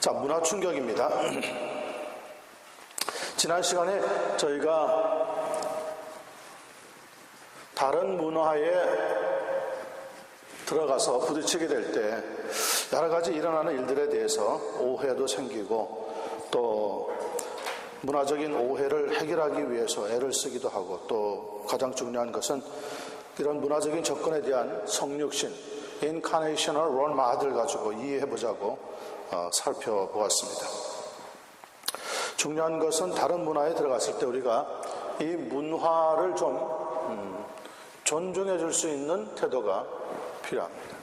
자, 문화 충격입니다. 지난 시간에 저희가 다른 문화에 들어가서 부딪히게 될 때 여러 가지 일어나는 일들에 대해서 오해도 생기고 또 문화적인 오해를 해결하기 위해서 애를 쓰기도 하고 또 가장 중요한 것은 이런 문화적인 접근에 대한 성육신, 인카네이셔널 롤마들을 가지고 이해해보자고 살펴보았습니다. 중요한 것은 다른 문화에 들어갔을 때 우리가 이 문화를 좀 존중해 줄 수 있는 태도가 필요합니다.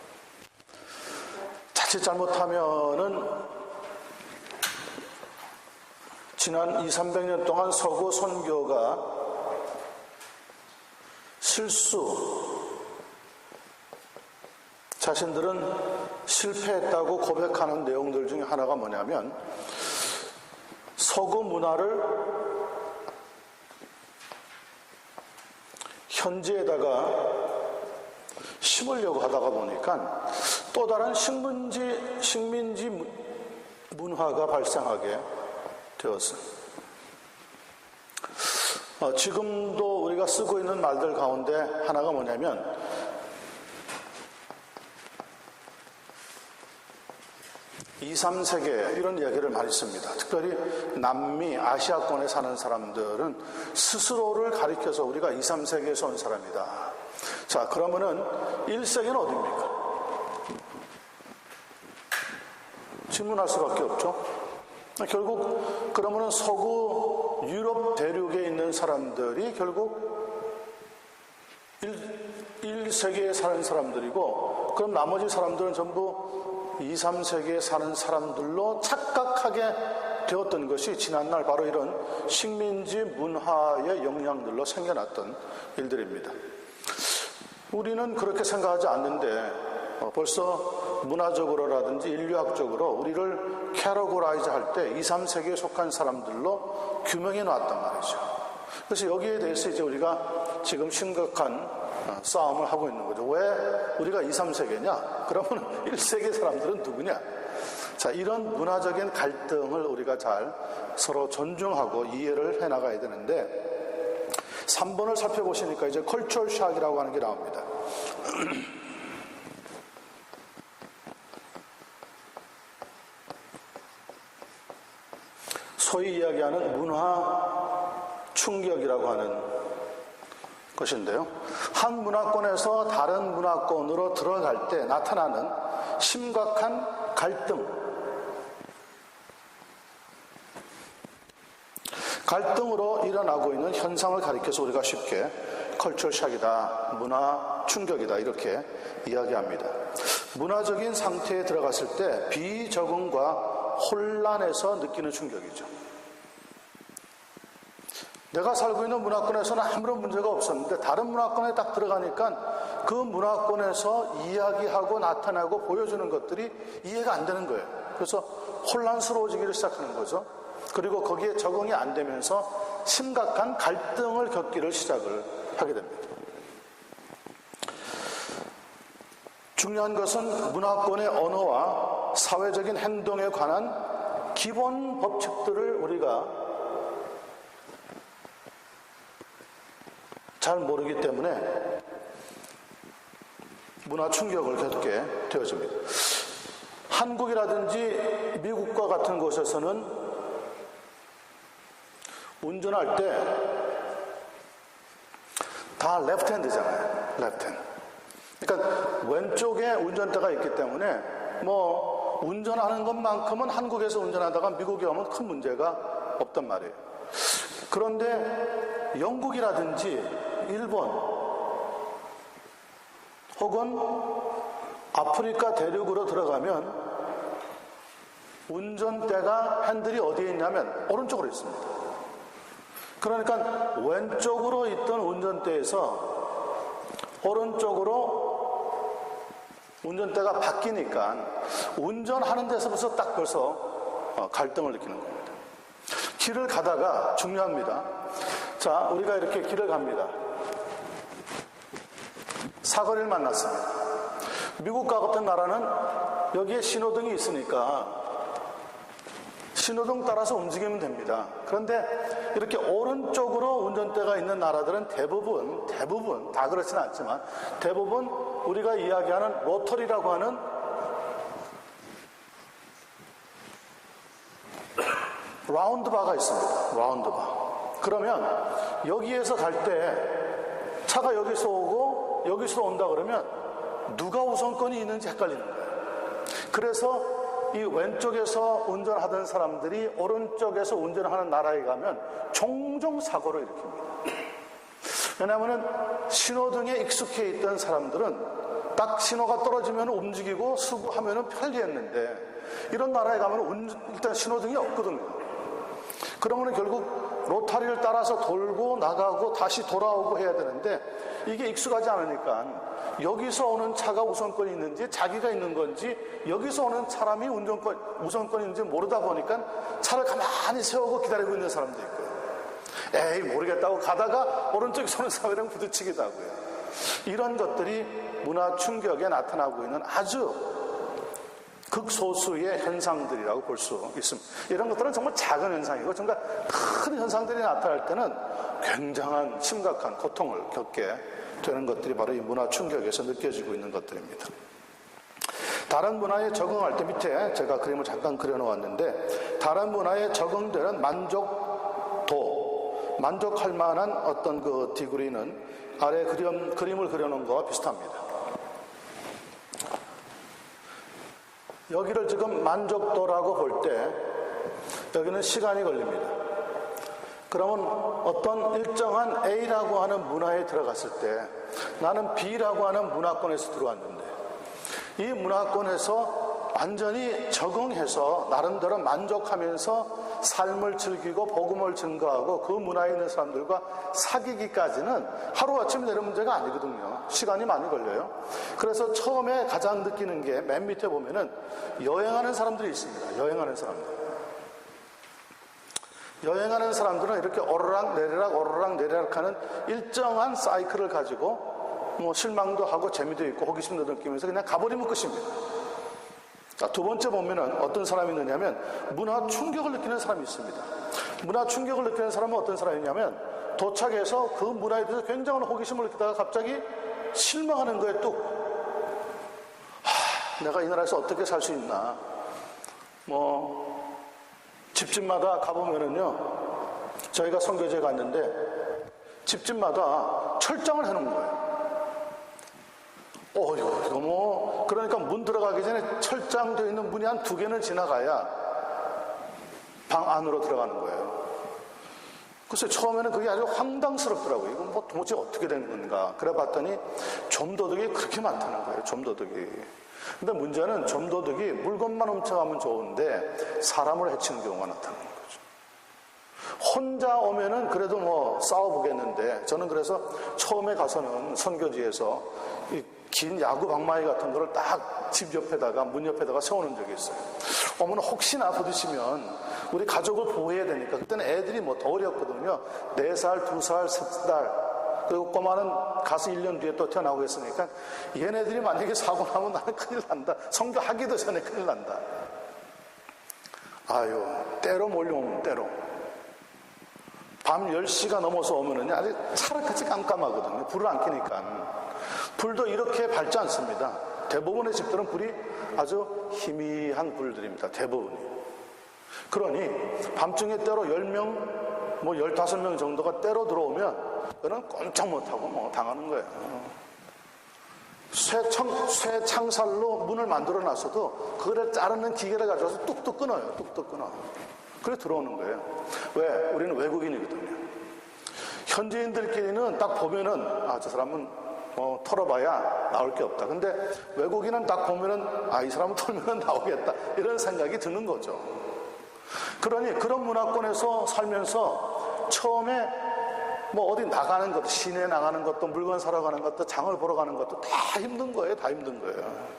자칫 잘못하면은 지난 200~300년 동안 서구 선교가 자신들은 실패했다고 고백하는 내용들 중에 하나가 뭐냐면 서구 문화를 현지에다가 심으려고 하다가 보니까 또 다른 식민지 문화가 발생하게 되었어요. 지금도 우리가 쓰고 있는 말들 가운데 하나가 뭐냐면 (2, 3세계) 이런 이야기를 많이 씁니다. 특별히 남미, 아시아권에 사는 사람들은 스스로를 가리켜서 우리가 2, 3세계에서 온 사람이다. 자, 그러면은 1세계는 어디입니까? 질문할 수밖에 없죠. 결국 그러면은 서구 유럽 대륙에 있는 사람들이 결국 1세계에 사는 사람들이고, 그럼 나머지 사람들은 전부 2, 3세계에 사는 사람들로 착각하게 되었던 것이 지난날 바로 이런 식민지 문화의 영향들로 생겨났던 일들입니다. 우리는 그렇게 생각하지 않는데 벌써 문화적으로라든지 인류학적으로 우리를 캐러고라이즈 할 때 2, 3세계에 속한 사람들로 규명해 놨단 말이죠. 그래서 여기에 대해서 이제 우리가 지금 심각한 싸움을 하고 있는 거죠. 왜 우리가 2, 3세계냐? 그러면 1세계 사람들은 누구냐? 자, 이런 문화적인 갈등을 우리가 잘 서로 존중하고 이해를 해나가야 되는데 3번을 살펴보시니까 이제 컬처럴 샥이라고 하는 게 나옵니다. 소위 이야기하는 문화 충격이라고 하는 것인데요. 한 문화권에서 다른 문화권으로 들어갈 때 나타나는 심각한 갈등으로 일어나고 있는 현상을 가리켜서 우리가 쉽게 컬처럴 샥이다, 문화 충격이다 이렇게 이야기합니다. 문화적인 상태에 들어갔을 때 비적응과 혼란에서 느끼는 충격이죠. 내가 살고 있는 문화권에서는 아무런 문제가 없었는데 다른 문화권에 딱 들어가니까 그 문화권에서 이야기하고 나타나고 보여주는 것들이 이해가 안 되는 거예요. 그래서 혼란스러워지기를 시작하는 거죠. 그리고 거기에 적응이 안 되면서 심각한 갈등을 겪기를 시작을 하게 됩니다. 중요한 것은 문화권의 언어와 사회적인 행동에 관한 기본 법칙들을 우리가 잘 모르기 때문에 문화 충격을 겪게 되어집니다. 한국이라든지 미국과 같은 곳에서는 운전할 때 다 레프트 핸드잖아요. 레프트 핸드. 그러니까 왼쪽에 운전대가 있기 때문에 뭐 운전하는 것만큼은 한국에서 운전하다가 미국에 오면 큰 문제가 없단 말이에요. 그런데 영국이라든지 일본 혹은 아프리카 대륙으로 들어가면 운전대가 핸들이 어디에 있냐면 오른쪽으로 있습니다. 그러니까 왼쪽으로 있던 운전대에서 오른쪽으로 운전대가 바뀌니까 운전하는 데서부터 딱 벌써 갈등을 느끼는 겁니다. 길을 가다가 중요합니다. 자, 우리가 이렇게 길을 갑니다. 사거리를 만났습니다. 미국과 같은 나라는 여기에 신호등이 있으니까 신호등 따라서 움직이면 됩니다. 그런데 이렇게 오른쪽으로 운전대가 있는 나라들은 대부분 다 그렇지는 않지만 대부분 우리가 이야기하는 로터리라고 하는 라운드바가 있습니다. 라운드바. 그러면 여기에서 갈 때 차가 여기서 오고 여기서 온다 그러면 누가 우선권이 있는지 헷갈리는 거예요. 그래서 이 왼쪽에서 운전하던 사람들이 오른쪽에서 운전하는 나라에 가면 종종 사고를 일으킵니다. 왜냐하면 신호등에 익숙해 있던 사람들은 딱 신호가 떨어지면 움직이고 수구하면 편리했는데 이런 나라에 가면 일단 신호등이 없거든요. 그러면 결국 로타리를 따라서 돌고 나가고 다시 돌아오고 해야 되는데 이게 익숙하지 않으니까 여기서 오는 차가 우선권이 있는지 자기가 있는 건지 여기서 오는 사람이 우선권이 있는지 모르다 보니까 차를 가만히 세우고 기다리고 있는 사람도 있고요. 에이 모르겠다고 가다가 오른쪽에서 오는 사람이랑 부딪히기도 하고요. 이런 것들이 문화 충격에 나타나고 있는 아주 극소수의 현상들이라고 볼 수 있습니다. 이런 것들은 정말 작은 현상이고 정말 큰 현상들이 나타날 때는 굉장한 심각한 고통을 겪게 되는 것들이 바로 이 문화 충격에서 느껴지고 있는 것들입니다. 다른 문화에 적응할 때 밑에 제가 그림을 잠깐 그려놓았는데 다른 문화에 적응되는 만족도, 만족할 만한 어떤 그 디그리는 아래 그림을 그려놓은 거와 비슷합니다. 여기를 지금 만족도라고 볼 때 여기는 시간이 걸립니다. 그러면 어떤 일정한 A라고 하는 문화에 들어갔을 때 나는 B라고 하는 문화권에서 들어왔는데 이 문화권에서 완전히 적응해서 나름대로 만족하면서 삶을 즐기고 복음을 증거하고 그 문화에 있는 사람들과 사귀기까지는 하루아침에 되는 문제가 아니거든요. 시간이 많이 걸려요. 그래서 처음에 가장 느끼는 게 맨 밑에 보면은 여행하는 사람들이 있습니다. 여행하는 사람들은 이렇게 오르락 내리락 하는 일정한 사이클을 가지고 뭐 실망도 하고 재미도 있고 호기심도 느끼면서 그냥 가버리면 끝입니다. 자, 두 번째 보면은 어떤 사람이 있느냐면 문화 충격을 느끼는 사람이 있습니다. 문화 충격을 느끼는 사람은 어떤 사람이냐면 도착해서 그 문화에 대해서 굉장한 호기심을 느끼다가 갑자기 실망하는 거에 뚝 내가 이 나라에서 어떻게 살 수 있나. 집집마다 가보면은요, 저희가 선교지에 갔는데 집집마다 철장을 해놓은 거예요. 이거 그러니까 문 들어가기 전에 철장되어 있는 문이 한 2개는 지나가야 방 안으로 들어가는 거예요. 글쎄 처음에는 그게 아주 황당스럽더라고요. 이건 도대체 어떻게 된 건가. 그래 봤더니 좀도둑이 그렇게 많다는 거예요. 좀도둑이. 근데 문제는 좀도둑이 물건만 훔쳐가면 좋은데 사람을 해치는 경우가 나타나는 거죠. 혼자 오면은 그래도 싸워보겠는데 저는 그래서 처음에 가서는 선교지에서 이 긴 야구 방망이 같은 거를 딱 집 옆에다가 문 옆에다가 세우는 적이 있어요. 어머나 혹시나 부딪히면 우리 가족을 보호해야 되니까 그때는 애들이 더 어렸거든요. 4살, 2살, 3살 그리고 꼬마는 가서 1년 뒤에 또 태어나고 했으니까 얘네들이 만약에 사고 나면 나는 큰일 난다. 선교하기도 전에 큰일 난다. 아유 때로 몰려오면 때로 밤 10시가 넘어서 오면은 아주 차라같이 깜깜하거든요. 불을 안 켜니까. 불도 이렇게 밝지 않습니다. 대부분의 집들은 불이 아주 희미한 불들입니다. 대부분이. 그러니 밤중에 때로 10명, 15명 정도가 때로 들어오면 그는 꼼짝 못하고 당하는 거예요. 쇠 창살로 문을 만들어 놨어도 그거를 자르는 기계를 가져와서 뚝뚝 끊어요. 뚝뚝 끊어. 그래 들어오는 거예요. 왜? 우리는 외국인이거든요. 현지인들끼리는 딱 보면은 저 사람은 털어봐야 나올 게 없다. 근데 외국인은 딱 보면은 이 사람은 털면은 나오겠다. 이런 생각이 드는 거죠. 그러니 그런 문화권에서 살면서 처음에 어디 나가는 것도 시내 나가는 것도 물건 사러 가는 것도 장을 보러 가는 것도 다 힘든 거예요. 다 힘든 거예요.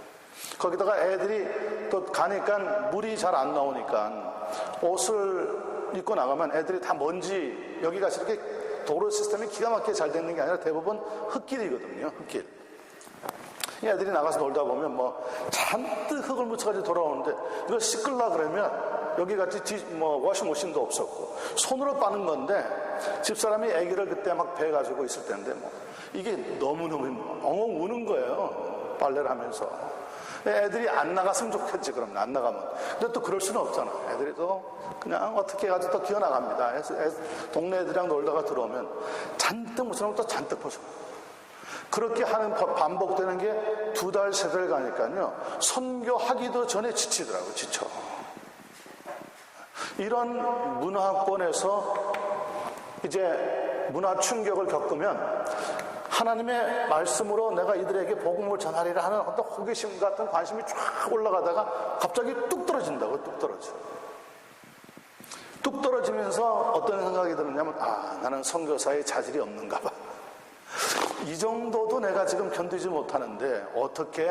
거기다가 애들이 또 가니까 물이 잘 안 나오니까 옷을 입고 나가면 애들이 다 먼지 여기가 이렇게 도로 시스템이 기가 막히게 잘 되는 게 아니라 대부분 흙길이거든요. 흙길. 애들이 나가서 놀다 보면 뭐 잔뜩 흙을 묻혀가지고 돌아오는데 이거 씻으려 그러면 여기 같이 워싱머신도 없었고 손으로 빠는 건데 집사람이 아기를 그때 막 배가지고 있을 때인데 뭐 이게 너무너무 엉엉 우는 거예요. 빨래를 하면서. 애들이 안 나갔으면 좋겠지. 그럼 안 나가면. 근데 또 그럴 수는 없잖아. 애들이 또 그냥 어떻게 해가지고 또 기어나갑니다. 동네 애들이랑 놀다가 들어오면 잔뜩 묻혀놓으면 또 잔뜩 벗어. 그렇게 하는 반복되는 게 2달, 3달 가니까요. 선교하기도 전에 지치더라고요. 지쳐. 이런 문화권에서 이제 문화 충격을 겪으면 하나님의 말씀으로 내가 이들에게 복음을 전하리라 하는 어떤 호기심 같은 관심이 쫙 올라가다가 갑자기 뚝 떨어진다고. 뚝 떨어지면서 어떤 생각이 드느냐면 나는 선교사의 자질이 없는가 봐. 이 정도도 내가 지금 견디지 못하는데 어떻게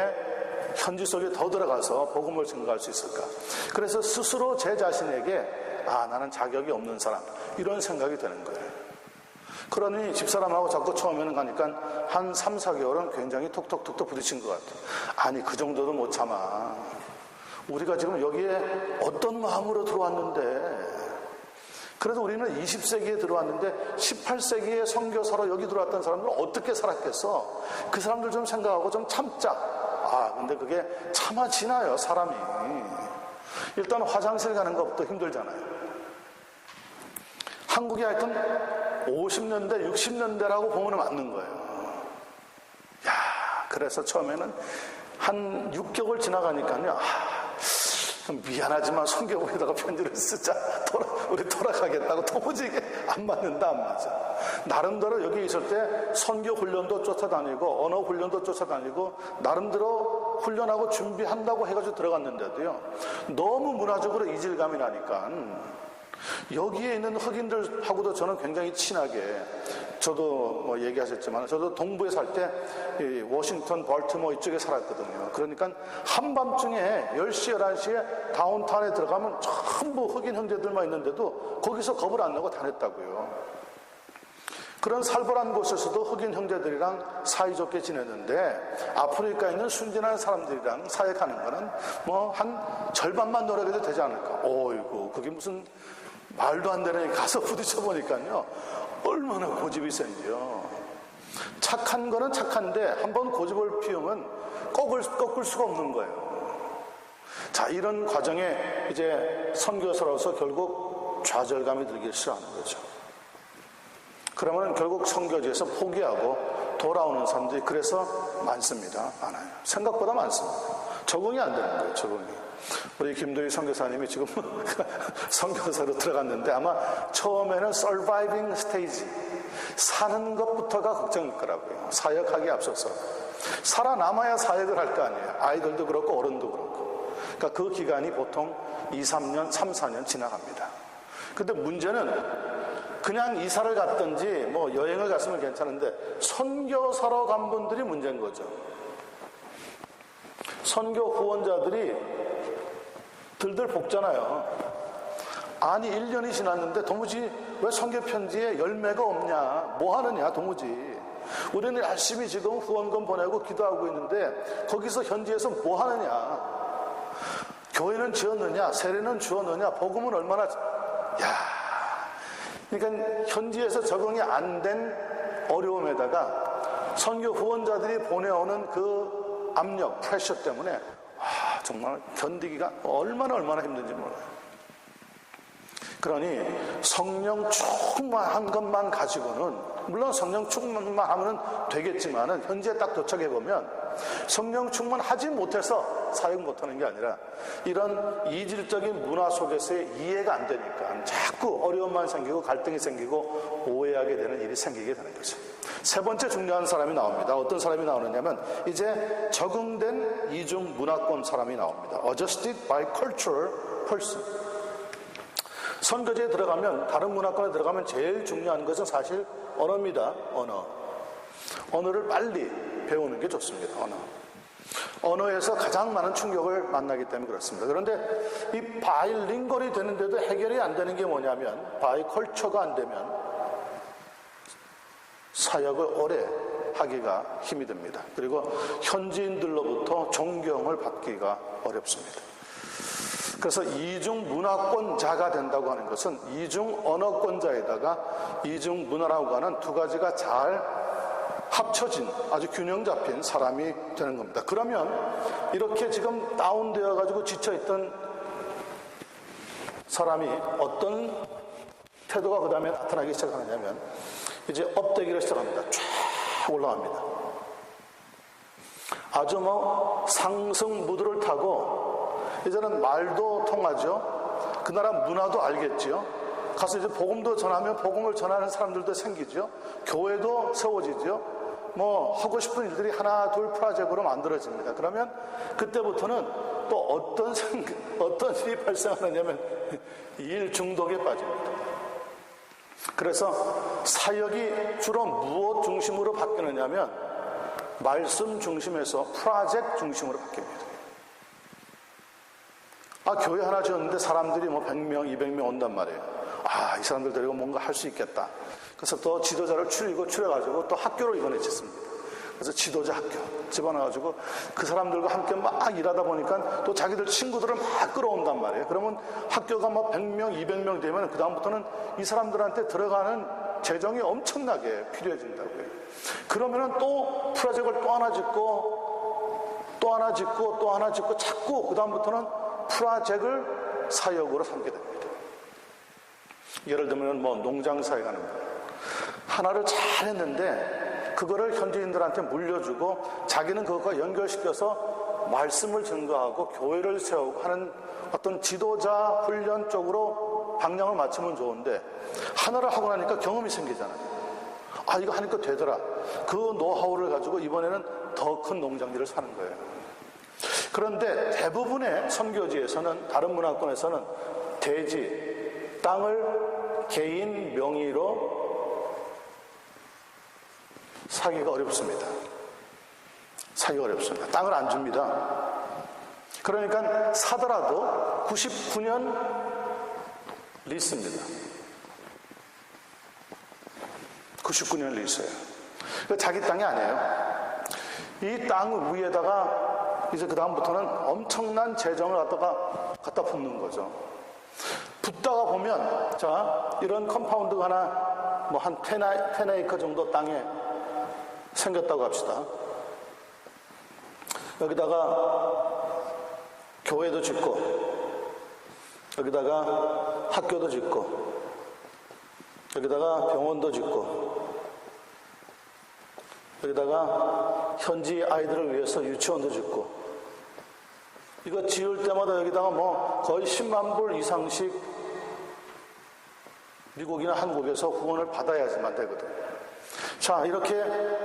현지 속에 더 들어가서 복음을 증거할 수 있을까? 그래서 스스로 제 자신에게 나는 자격이 없는 사람, 이런 생각이 드는 거예요. 그러니 집사람하고 자꾸 처음에는 가니까 한 3, 4개월은 굉장히 톡톡톡톡 부딪힌 것 같아요. 아니 그 정도도 못 참아. 우리가 지금 여기에 어떤 마음으로 들어왔는데, 그래도 우리는 20세기에 들어왔는데 18세기에 선교사로 여기 들어왔던 사람들은 어떻게 살았겠어? 그 사람들 좀 생각하고 좀 참자. 근데 그게 참아지나요, 사람이. 일단 화장실 가는 것부터 힘들잖아요. 한국이 하여튼 50년대, 60년대라고 보면 맞는 거예요. 그래서 처음에는 한 6개월 지나가니까요. 미안하지만 선교부에다가 편지를 쓰자. 우리 돌아가겠다고. 도무지 이게 안 맞아. 나름대로 여기 있을 때 선교 훈련도 쫓아다니고 언어 훈련도 쫓아다니고 나름대로 훈련하고 준비한다고 해가지고 들어갔는데도요. 너무 문화적으로 이질감이 나니까 여기에 있는 흑인들하고도 저는 굉장히 친하게, 저도 뭐 얘기하셨지만 저도 동부에 살 때 워싱턴, 발티모 이쪽에 살았거든요. 그러니까 한밤중에 10시, 11시에 다운타운에 들어가면 전부 흑인 형제들만 있는데도 거기서 겁을 안 내고 다녔다고요. 그런 살벌한 곳에서도 흑인 형제들이랑 사이좋게 지냈는데 아프리카에 있는 순진한 사람들이랑 사역하는 거는 뭐 한 절반만 노력해도 되지 않을까. 어이구, 그게 무슨 말도 안 되는, 가서 부딪혀 보니까요 얼마나 고집이 센지요. 착한 거는 착한데 한번 고집을 피우면 꺾을 수가 없는 거예요. 자, 이런 과정에 이제 선교사로서 결국 좌절감이 들기 시작하는 거죠. 그러면 결국 선교지에서 포기하고 돌아오는 사람들이 그래서 많습니다. 많아요. 생각보다 많습니다. 적응이 안 되는 거예요. 적응이. 우리 김도희 선교사님이 지금 선교사로 들어갔는데 아마 처음에는 서바이빙 스테이지, 사는 것부터가 걱정일 거라고요. 사역하기에 앞서서 살아남아야 사역을 할 거 아니에요. 아이들도 그렇고 어른도 그렇고. 그러니까 그 기간이 보통 2, 3년, 3, 4년 지나갑니다. 근데 문제는 그냥 이사를 갔든지 뭐 여행을 갔으면 괜찮은데 선교사로 간 분들이 문제인 거죠. 선교 후원자들이 들들 볶잖아요. 아니 1년이 지났는데 도무지 왜 선교 편지에 열매가 없냐, 뭐 하느냐, 도무지. 우리는 열심히 지금 후원금 보내고 기도하고 있는데 거기서 현지에서 뭐 하느냐. 교회는 지었느냐, 세례는 주었느냐, 복음은 얼마나. 그러니까 현지에서 적응이 안 된 어려움에다가 선교 후원자들이 보내오는 그 압력, 프레셔 때문에 정말 견디기가 얼마나 힘든지 몰라요. 그러니 성령 충만한 것만 가지고는, 물론 성령 충만만 하면 되겠지만은 현지에 딱 도착해보면 성령 충만하지 못해서 사역 못하는 게 아니라 이런 이질적인 문화 속에서의 이해가 안 되니까 자꾸 어려움만 생기고 갈등이 생기고 오해하게 되는 일이 생기게 되는 거죠. 세 번째 중요한 사람이 나옵니다. 어떤 사람이 나오느냐면 이제 적응된 이중 문화권 사람이 나옵니다. Adjusted by cultural person. 선교지에 들어가면, 다른 문화권에 들어가면 제일 중요한 것은 사실 언어입니다. 언어를 빨리 배우는 게 좋습니다. 언어에서 가장 많은 충격을 만나기 때문에 그렇습니다. 그런데 이 바이링걸이 되는데도 해결이 안 되는 게 뭐냐면 바이컬처가 안 되면 사역을 오래 하기가 힘이 듭니다. 그리고 현지인들로부터 존경을 받기가 어렵습니다. 그래서 이중 문화권자가 된다고 하는 것은 이중 언어권자에다가 이중 문화라고 하는 두 가지가 잘 합쳐진 아주 균형 잡힌 사람이 되는 겁니다. 그러면 이렇게 지금 다운되어 가지고 지쳐있던 사람이 어떤 태도가 그 다음에 나타나기 시작하느냐면 이제 업되기를 시작합니다. 쫙 올라갑니다. 아주 상승 무드를 타고 이제는 말도 통하죠. 그 나라 문화도 알겠죠. 가서 이제 복음도 전하면 복음을 전하는 사람들도 생기죠. 교회도 세워지죠. 하고 싶은 일들이 하나 둘 프로젝트로 만들어집니다. 그러면 그때부터는 또 어떤 일이 발생하느냐면 일 중독에 빠집니다. 그래서 사역이 주로 무엇 중심으로 바뀌느냐면 말씀 중심에서 프로젝트 중심으로 바뀝니다. 교회 하나 지었는데 사람들이 100명, 200명 온단 말이에요. 이 사람들 데리고 뭔가 할 수 있겠다. 그래서 또 지도자를 추려가지고 또 학교로 이번에 짓습니다. 그래서 지도자 학교 집어넣어가지고 그 사람들과 함께 막 일하다 보니까 또 자기들 친구들을 막 끌어온단 말이에요. 그러면 학교가 100명, 200명 되면 그다음부터는 이 사람들한테 들어가는 재정이 엄청나게 필요해진다고요. 그러면은 또 프로젝트를 또 하나 짓고 자꾸 그다음부터는 프로젝트를 사역으로 삼게 됩니다. 예를 들면 농장 사역하는 분 하나를 잘 했는데 그거를 현지인들한테 물려주고 자기는 그것과 연결시켜서 말씀을 증거하고 교회를 세우고 하는 어떤 지도자 훈련 쪽으로 방향을 맞추면 좋은데 하나를 하고 나니까 경험이 생기잖아요. 이거 하니까 되더라. 그 노하우를 가지고 이번에는 더 큰 농장지를 사는 거예요. 그런데 대부분의 선교지에서는 다른 문화권에서는 대지, 땅을 개인 명의로 사기가 어렵습니다. 땅을 안 줍니다. 그러니까 사더라도 99년 리스입니다. 99년 리스예요. 자기 땅이 아니에요. 이 땅 위에다가 이제 그 다음부터는 엄청난 재정을 갖다 붓는 거죠. 붓다가 보면 이런 컴파운드가 하나 한 10에이커 정도 땅에 생겼다고 합시다. 여기다가 교회도 짓고 여기다가 학교도 짓고 여기다가 병원도 짓고 여기다가 현지 아이들을 위해서 유치원도 짓고 이거 지을 때마다 여기다가 거의 10만 불 이상씩 미국이나 한국에서 후원을 받아야지만 되거든요. 이렇게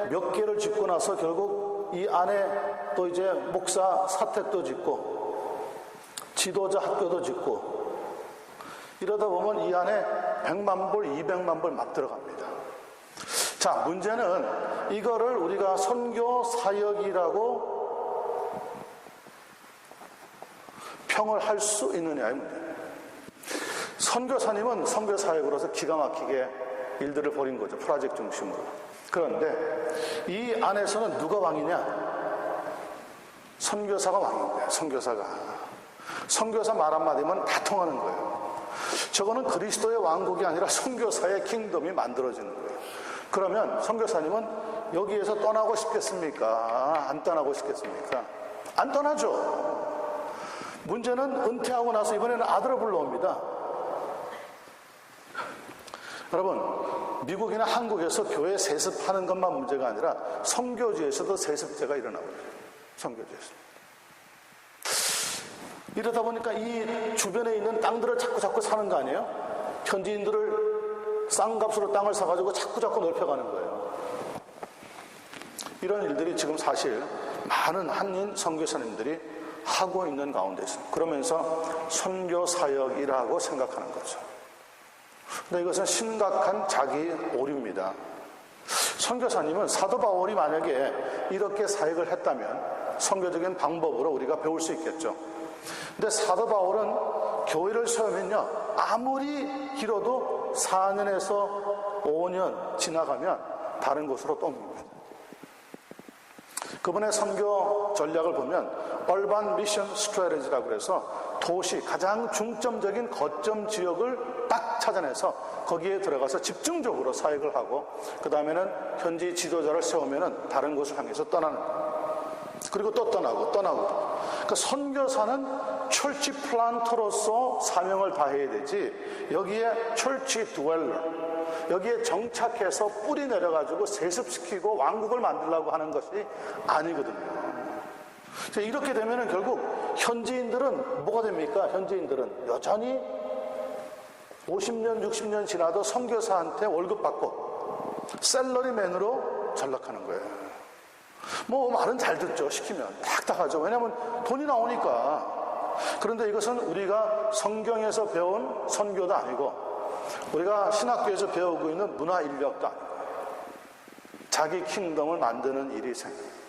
몇 개를 짓고 나서 결국 이 안에 또 이제 목사 사택도 짓고 지도자 학교도 짓고 이러다 보면 이 안에 100만 불, 200만 불 막 들어갑니다. 문제는 이거를 우리가 선교 사역이라고 평을 할 수 있느냐의 문제예요. 선교사님은 선교 사역으로서 기가 막히게 일들을 벌인 거죠. 프로젝트 중심으로. 그런데 이 안에서는 누가 왕이냐? 선교사가 왕인 거예요. 선교사 말 한마디면 다 통하는 거예요. 저거는 그리스도의 왕국이 아니라 선교사의 킹덤이 만들어지는 거예요. 그러면 선교사님은 여기에서 떠나고 싶겠습니까? 안 떠나고 싶겠습니까? 안 떠나죠. 문제는 은퇴하고 나서 이번에는 아들을 불러옵니다. 여러분, 미국이나 한국에서 교회 세습하는 것만 문제가 아니라 선교지에서도 세습죄가 일어나고 있어요. 선교지에서. 이러다 보니까 이 주변에 있는 땅들을 자꾸 사는 거 아니에요? 현지인들을 싼 값으로 땅을 사가지고 자꾸 넓혀가는 거예요. 이런 일들이 지금 사실 많은 한인 선교사님들이 하고 있는 가운데 있습니다. 그러면서 선교 사역이라고 생각하는 거죠. 근데 이것은 심각한 자기 오류입니다. 선교사님은 사도 바울이 만약에 이렇게 사역을 했다면 선교적인 방법으로 우리가 배울 수 있겠죠. 근데 사도 바울은 교회를 세우면요, 아무리 길어도 4년에서 5년 지나가면 다른 곳으로 또 옮깁니다. 그분의 선교 전략을 보면 얼반 미션 스트래티지라고 해서 도시 가장 중점적인 거점 지역을 딱 찾아내서 거기에 들어가서 집중적으로 사역을 하고 그 다음에는 현지 지도자를 세우면 다른 곳을 향해서 떠나는 거예요. 그리고 또 떠나고 그러니까 선교사는 철치 플란터로서 사명을 다해야 되지 여기에 철치 드웰러 여기에 정착해서 뿌리 내려가지고 세습시키고 왕국을 만들려고 하는 것이 아니거든요. 이렇게 되면 결국 현지인들은 뭐가 됩니까? 현지인들은 여전히 50년 60년 지나도 선교사한테 월급 받고 샐러리맨으로 전락하는 거예요. 뭐 말은 잘 듣죠. 시키면 딱딱 하죠. 왜냐하면 돈이 나오니까. 그런데 이것은 우리가 성경에서 배운 선교도 아니고 우리가 신학교에서 배우고 있는 문화 인력도 아니고 자기 킹덤을 만드는 일이 생겨요.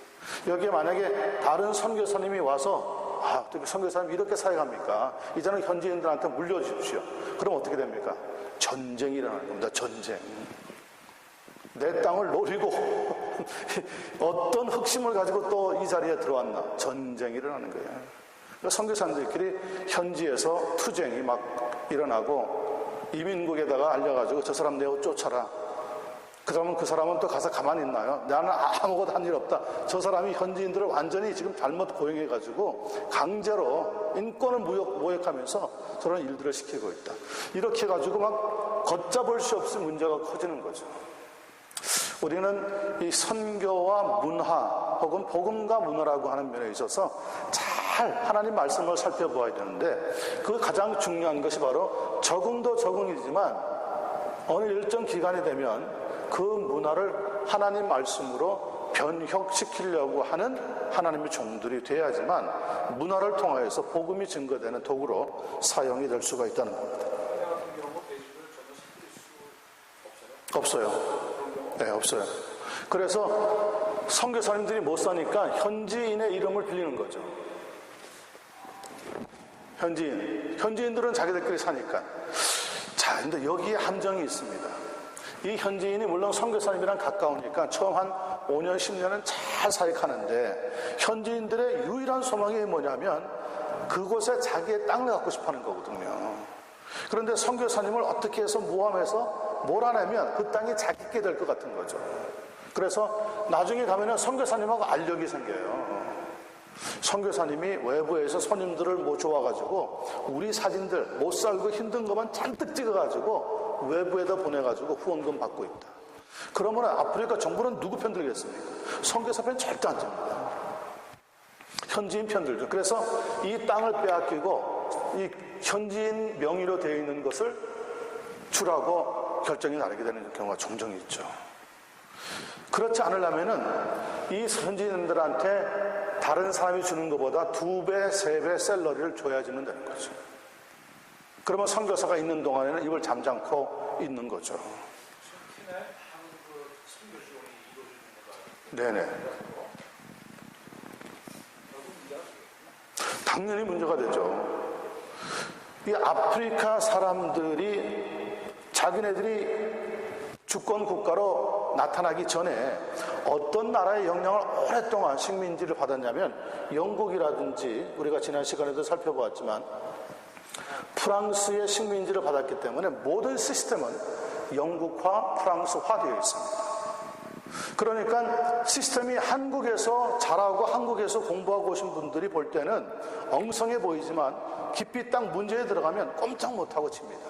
여기에 만약에 다른 선교사님이 와서 어떻게 선교사님이 이렇게 사역합니까? 이제는 현지인들한테 물려주십시오. 그럼 어떻게 됩니까? 전쟁이 일어나는 겁니다. 전쟁. 내 땅을 노리고 어떤 흑심을 가지고 또 이 자리에 들어왔나? 전쟁이 일어나는 거예요. 선교사님들끼리 현지에서 투쟁이 막 일어나고 이민국에다가 알려가지고 저 사람 내어 쫓아라. 그러면 그 사람은 또 가서 가만히 있나요? 나는 아무것도 한 일 없다. 저 사람이 현지인들을 완전히 지금 잘못 고용해가지고 강제로 인권을 모욕하면서 저런 일들을 시키고 있다. 이렇게 해가지고 막 걷잡을 수 없이 문제가 커지는 거죠. 우리는 이 선교와 문화 혹은 복음과 문화라고 하는 면에 있어서 잘 하나님 말씀을 살펴보아야 되는데 그 가장 중요한 것이 바로 적응도 적응이지만 어느 일정 기간이 되면 그 문화를 하나님 말씀으로 변혁시키려고 하는 하나님의 종들이 돼야지만 문화를 통하여서 복음이 증거되는 도구로 사용이 될 수가 있다는 겁니다. 없어요. 네, 없어요. 그래서 선교사님들이 못 사니까 현지인의 이름을 빌리는 거죠. 현지인들은 자기들끼리 사니까. 자, 근데 여기에 함정이 있습니다. 이 현지인이 물론 선교사님이랑 가까우니까 처음 한 5년, 10년은 잘 사역하는데 현지인들의 유일한 소망이 뭐냐면 그곳에 자기의 땅을 갖고 싶어 하는 거거든요. 그런데 선교사님을 어떻게 해서 모함해서 몰아내면 그 땅이 자기게 될 것 같은 거죠. 그래서 나중에 가면은 선교사님하고 알력이 생겨요. 선교사님이 외부에서 손님들을 모셔와가지고 우리 사진들 못 살고 힘든 것만 잔뜩 찍어가지고 외부에다 보내가지고 후원금 받고 있다. 그러면 아프리카 정부는 누구 편 들겠습니까? 선교사 편 절대 안 듭니다. 현지인 편 들죠. 그래서 이 땅을 빼앗기고 이 현지인 명의로 되어 있는 것을 주라고 결정이 나르게 되는 경우가 종종 있죠. 그렇지 않으려면은 이 현지인들한테 다른 사람이 주는 것보다 2배, 3배 샐러리를 줘야지는 되는 거죠. 그러면 선교사가 있는 동안에는 입을 잠잠고 있는 거죠. 네네. 당연히 문제가 되죠. 이 아프리카 사람들이 자기네들이 주권 국가로 나타나기 전에 어떤 나라의 영향을 오랫동안 식민지를 받았냐면 영국이라든지 우리가 지난 시간에도 살펴보았지만 프랑스의 식민지를 받았기 때문에 모든 시스템은 영국화, 프랑스화 되어 있습니다. 그러니까 시스템이 한국에서 자라고 한국에서 공부하고 오신 분들이 볼 때는 엉성해 보이지만 깊이 딱 문제에 들어가면 꼼짝 못하고 칩니다.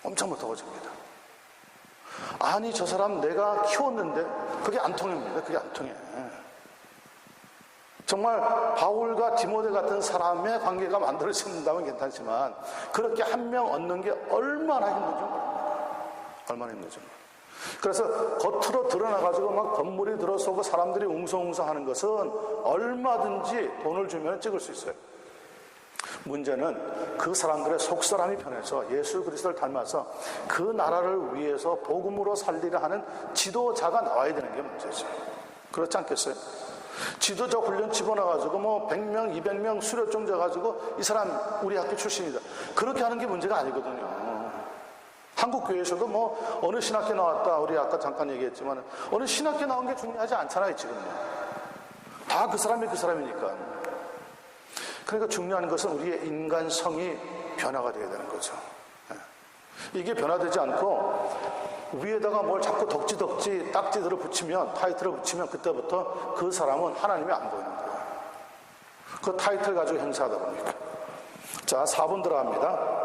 꼼짝 못하고 칩니다. 아니 저 사람 내가 키웠는데 그게 안 통합니다. 그게 안 통해. 정말 바울과 디모데 같은 사람의 관계가 만들어진다면 괜찮지만 그렇게 한 명 얻는 게 얼마나 힘든지 모릅니다. 얼마나 힘든지. 그래서 겉으로 드러나가지고 막 건물이 들어서고 사람들이 웅성웅성 하는 것은 얼마든지 돈을 주면 찍을 수 있어요. 문제는 그 사람들의 속사람이 변해서 예수 그리스도를 닮아서 그 나라를 위해서 복음으로 살리려 하는 지도자가 나와야 되는 게 문제죠. 그렇지 않겠어요? 지도자 훈련 집어넣어가지고 뭐 100명, 200명 수료증 줘가지고 이 사람 우리 학교 출신이다. 그렇게 하는 게 문제가 아니거든요. 한국 교회에서도 뭐 어느 신학교 나왔다. 우리 아까 잠깐 얘기했지만 어느 신학교 나온 게 중요하지 않잖아요, 지금은. 다 그 사람이 그 사람이니까. 그러니까 중요한 것은 우리의 인간성이 변화가 되어야 되는 거죠. 이게 변화되지 않고 위에다가 뭘 자꾸 덕지덕지 딱지들을 붙이면, 타이틀을 붙이면 그때부터 그 사람은 하나님이 안 보이는 거예요. 그 타이틀 가지고 행사하다 보니까. 자, 4분 들어갑니다.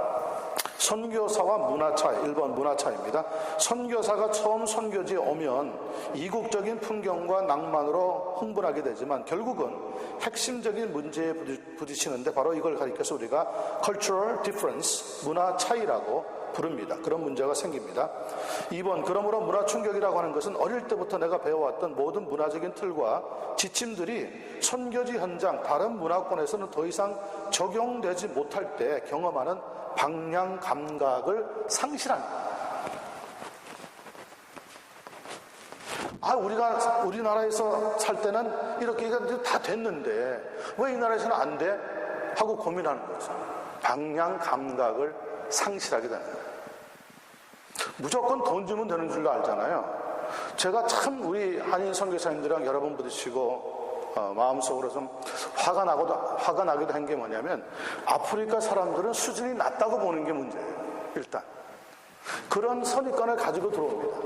선교사와 문화차, 1번 문화차입니다. 선교사가 처음 선교지에 오면 이국적인 풍경과 낭만으로 흥분하게 되지만 결국은 핵심적인 문제에 부딪히는데 바로 이걸 가리켜서 우리가 cultural difference, 문화 차이라고 부릅니다. 그런 문제가 생깁니다. 2번, 그러므로 문화 충격이라고 하는 것은 어릴 때부터 내가 배워왔던 모든 문화적인 틀과 지침들이 선교지 현장, 다른 문화권에서는 더 이상 적용되지 못할 때 경험하는 방향 감각을 상실합니다. 우리가 우리나라에서 살 때는 이렇게 다 됐는데 왜 이 나라에서는 안 돼? 하고 고민하는 거죠. 방향 감각을 상실하게 되는 거예요. 무조건 돈 주면 되는 줄로 알잖아요. 제가 참 우리 한인 선교사님들이랑 여러 번 부딪히고 마음속으로 좀 화가 나기도 한 게 뭐냐면 아프리카 사람들은 수준이 낮다고 보는 게 문제예요. 일단 그런 선입관을 가지고 들어옵니다.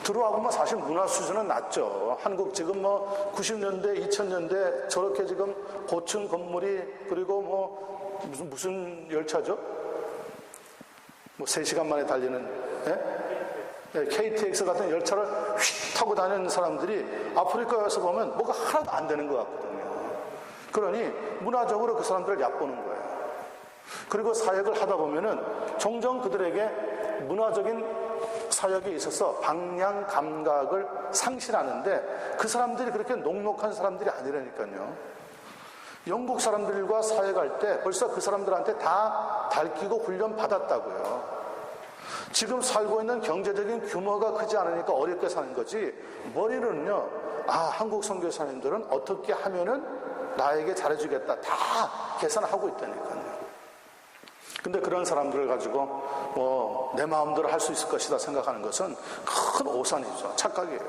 들어와보면 사실 문화 수준은 낮죠. 한국 지금 90년대 2000년대 저렇게 지금 고층 건물이, 그리고 무슨 열차죠? 3시간 만에 달리는 KTX 같은 열차를 휙 타고 다니는 사람들이 아프리카에서 보면 뭐가 하나도 안 되는 것 같거든요. 그러니 문화적으로 그 사람들을 얕보는 거예요. 그리고 사역을 하다 보면은 종종 그들에게 문화적인 사역에 있어서 방향 감각을 상실하는데 그 사람들이 그렇게 녹록한 사람들이 아니라니까요. 영국 사람들과 사역할 때 벌써 그 사람들한테 다 달기고 훈련 받았다고요. 지금 살고 있는 경제적인 규모가 크지 않으니까 어렵게 사는 거지, 머리는요, 한국 선교사님들은 어떻게 하면은 나에게 잘해주겠다 다 계산하고 있다니까요. 근데 그런 사람들을 가지고 내 마음대로 할 수 있을 것이다 생각하는 것은 큰 오산이죠. 착각이에요.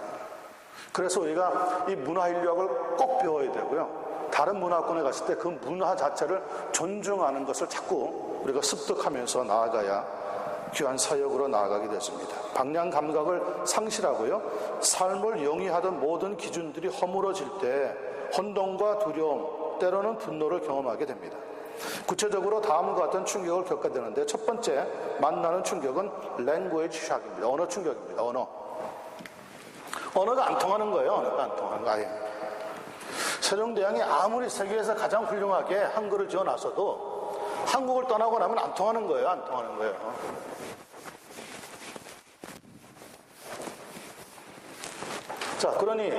그래서 우리가 이 문화 인류학을 꼭 배워야 되고요. 다른 문화권에 갔을 때 그 문화 자체를 존중하는 것을 자꾸 우리가 습득하면서 나아가야 귀한 사역으로 나아가게 됐습니다. 방향 감각을 상실하고요. 삶을 영위하던 모든 기준들이 허물어질 때 혼동과 두려움, 때로는 분노를 경험하게 됩니다. 구체적으로 다음과 같은 충격을 겪게 되는데 첫 번째 만나는 충격은 language shock입니다. 언어 충격입니다. 언어가 안 통하는 거예요. 언어가 안 통하는 거 아예. 세종대왕이 아무리 세계에서 가장 훌륭하게 한글을 지어놨어도 한국을 떠나고 나면 안 통하는 거예요. 안 통하는 거예요. 자, 그러니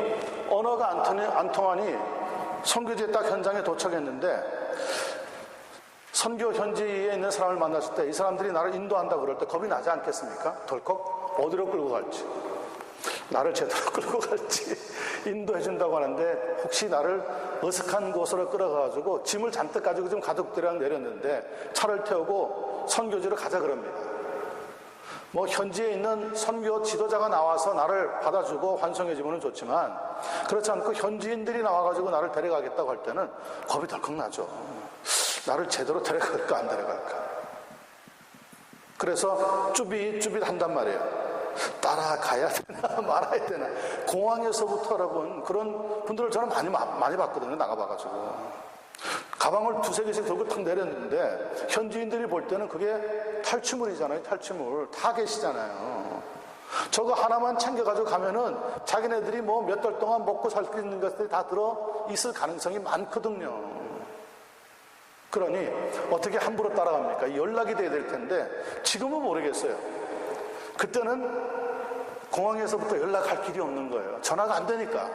언어가 안 통하니 선교지에 딱 현장에 도착했는데 선교 현지에 있는 사람을 만났을 때 이 사람들이 나를 인도한다 그럴 때 겁이 나지 않겠습니까? 덜컥 어디로 끌고 갈지, 나를 제대로 끌고 갈지 인도해준다고 하는데 혹시 나를 어색한 곳으로 끌어가가지고 짐을 잔뜩 가지고 지금 가족들이랑 내렸는데 차를 태우고 선교지로 가자 그럽니다. 현지에 있는 선교 지도자가 나와서 나를 받아주고 환송해주면 좋지만 그렇지 않고 현지인들이 나와가지고 나를 데려가겠다고 할 때는 겁이 덜컥 나죠. 나를 제대로 데려갈까 안 데려갈까. 그래서 쭈삣쭈삣 한단 말이에요. 따라가야 되나 말아야 되나. 공항에서부터 여러분 그런 분들을 저는 많이 봤거든요. 나가봐가지고 가방을 2-3개씩 들고 탁 내렸는데 현지인들이 볼 때는 그게 탈취물이잖아요. 탈취물 다 계시잖아요. 저거 하나만 챙겨가지고 가면은 자기네들이 몇 달 동안 먹고 살 수 있는 것들이 다 들어 있을 가능성이 많거든요. 그러니 어떻게 함부로 따라갑니까? 연락이 돼야 될 텐데 지금은 모르겠어요. 그때는 공항에서부터 연락할 길이 없는 거예요. 전화가 안 되니까.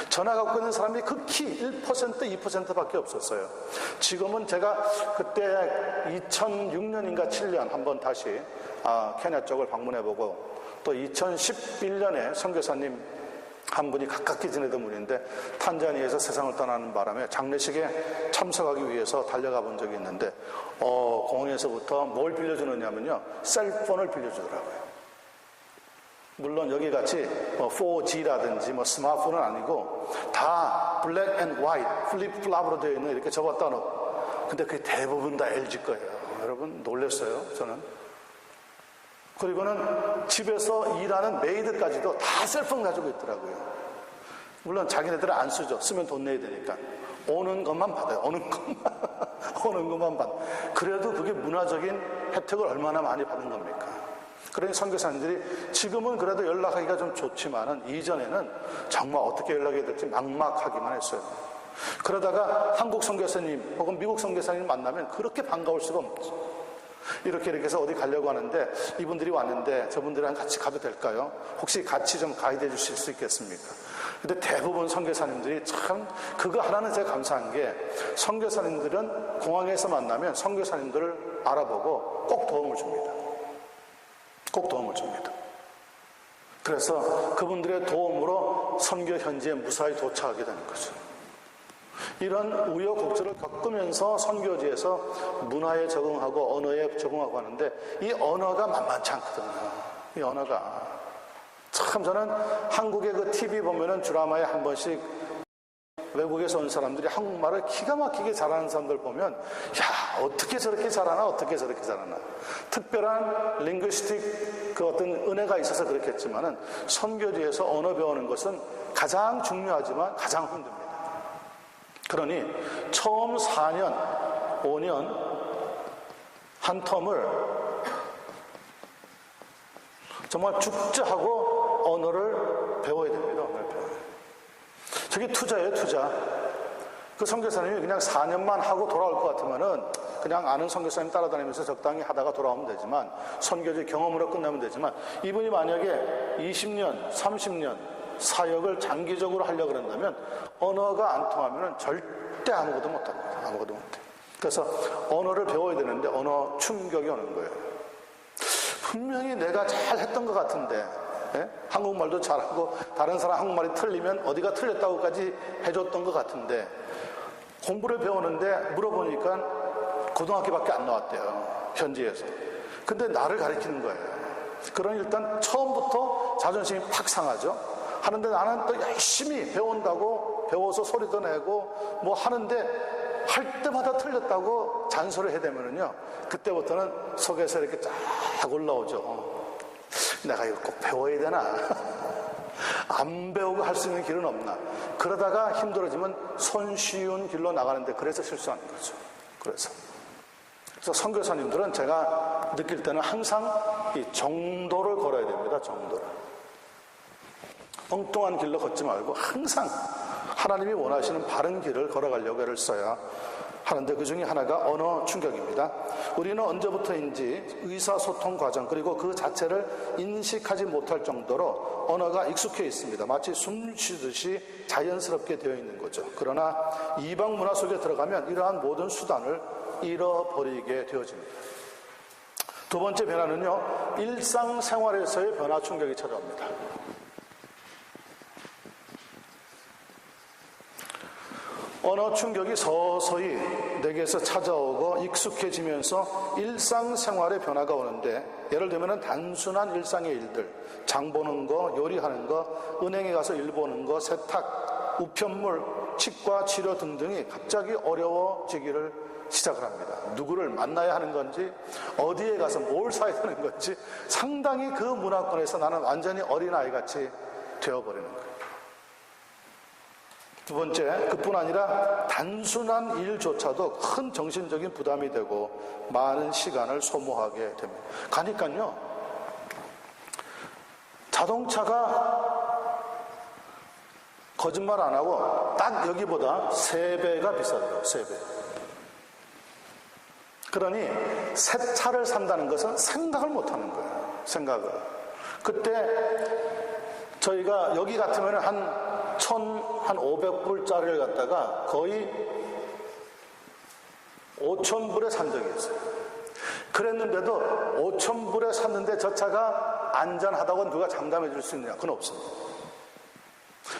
전화 갖고 있는 사람이 극히 1%, 2%밖에 없었어요. 지금은 제가 그때 2006년인가 7년 한번 다시 케냐 쪽을 방문해보고 또 2011년에 선교사님 한 분이 가깝게 지내던 분인데 탄자니아에서 세상을 떠나는 바람에 장례식에 참석하기 위해서 달려가 본 적이 있는데 공항에서부터 뭘 빌려주느냐면요, 셀폰을 빌려주더라고요. 물론 여기 같이 뭐 4G라든지 뭐 스마트폰은 아니고 다 블랙 앤 화이트 플립플랍으로 되어 있는 이렇게 접었다 놓고, 근데 그게 대부분 다 LG 거예요. 여러분 놀랐어요 저는. 그리고는 집에서 일하는 메이드까지도 다 셀폰 가지고 있더라고요. 물론 자기네들은 안 쓰죠. 쓰면 돈 내야 되니까. 오는 것만 받아요. 오는 것만 받아요. 그래도 그게 문화적인 혜택을 얼마나 많이 받은 겁니까? 그러니 선교사님들이 지금은 그래도 연락하기가 좀 좋지만은 이전에는 정말 어떻게 연락해야 될지 막막하기만 했어요. 그러다가 한국 선교사님 혹은 미국 선교사님 만나면 그렇게 반가울 수가 없죠. 이렇게 해서 어디 가려고 하는데 이분들이 왔는데 저분들이랑 같이 가도 될까요? 혹시 같이 좀 가이드 해 주실 수 있겠습니까? 근데 대부분 선교사님들이 참 그거 하나는 제가 감사한 게, 선교사님들은 공항에서 만나면 선교사님들을 알아보고 꼭 도움을 줍니다. 꼭 도움을 줍니다. 그래서 그분들의 도움으로 선교 현지에 무사히 도착하게 되는 거죠. 이런 우여곡절을 겪으면서 선교지에서 문화에 적응하고 언어에 적응하고 하는데, 이 언어가 만만치 않거든요. 이 언어가 참, 저는 한국의 그 TV 보면은 드라마에 한 번씩 외국에서 온 사람들이 한국말을 기가 막히게 잘하는 사람들 보면, 야, 어떻게 저렇게 잘하나, 어떻게 저렇게 잘하나. 특별한 링귀스틱 그 어떤 은혜가 있어서 그렇겠지만은 선교지에서 언어 배우는 것은 가장 중요하지만 가장 힘듭니다. 그러니 처음 4년, 5년 한 텀을 정말 죽자하고 언어를 배워야 됩니다. 언어를 배워야 돼요. 저게 투자예요, 투자. 그 선교사님이 그냥 4년만 하고 돌아올 것 같으면은 그냥 아는 선교사님 따라다니면서 적당히 하다가 돌아오면 되지만, 선교지 경험으로 끝나면 되지만, 이분이 만약에 20년, 30년 사역을 장기적으로 하려고 그런다면 언어가 안 통하면 절대 아무것도 못합니다. 아무것도 못해요. 그래서 언어를 배워야 되는데 언어 충격이 오는 거예요. 분명히 내가 잘 했던 것 같은데, 예? 한국말도 잘하고 다른 사람 한국말이 틀리면 어디가 틀렸다고까지 해줬던 것 같은데, 공부를 배우는데 물어보니까 고등학교밖에 안 나왔대요, 현지에서. 근데 나를 가르치는 거예요. 그러니 일단 처음부터 자존심이 팍 상하죠. 하는데 나는 또 열심히 배운다고 배워서 소리도 내고 뭐 하는데 할 때마다 틀렸다고 잔소리를 해대면은요, 그때부터는 속에서 이렇게 쫙 올라오죠. 내가 이거 꼭 배워야 되나? 안 배우고 할 수 있는 길은 없나? 그러다가 힘들어지면 손쉬운 길로 나가는데, 그래서 실수하는 거죠. 그래서 선교사님들은 제가 느낄 때는 항상 이 정도를 걸어야 됩니다. 정도를. 엉뚱한 길로 걷지 말고 항상 하나님이 원하시는 바른 길을 걸어가려고 애를 써야 하는데, 그 중에 하나가 언어 충격입니다. 우리는 언제부터인지 의사소통 과정, 그리고 그 자체를 인식하지 못할 정도로 언어가 익숙해 있습니다. 마치 숨 쉬듯이 자연스럽게 되어 있는 거죠. 그러나 이방 문화 속에 들어가면 이러한 모든 수단을 잃어버리게 되어집니다. 두 번째 변화는요, 일상생활에서의 변화 충격이 찾아옵니다. 언어 충격이 서서히 내게서 찾아오고 익숙해지면서 일상생활의 변화가 오는데, 예를 들면 단순한 일상의 일들, 장 보는 거, 요리하는 거, 은행에 가서 일 보는 거, 세탁, 우편물, 치과 치료 등등이 갑자기 어려워지기를 시작을 합니다. 누구를 만나야 하는 건지, 어디에 가서 뭘 사야 되는 건지, 상당히 그 문화권에서 나는 완전히 어린아이같이 되어버리는 거예요. 두 번째, 그뿐 아니라 단순한 일조차도 큰 정신적인 부담이 되고 많은 시간을 소모하게 됩니다. 가니까요, 자동차가 거짓말 안 하고 딱 여기보다 3배가 비싸더라고요. 3배. 그러니 새 차를 산다는 것은 생각을 못 하는 거예요. 생각을. 그때 저희가 여기 같으면 한 500불짜리를 갖다가 거의 5,000불에 산 적이 있어요. 그랬는데도 5,000불에 샀는데 저 차가 안전하다고 누가 장담해 줄 수 있느냐? 그건 없습니다.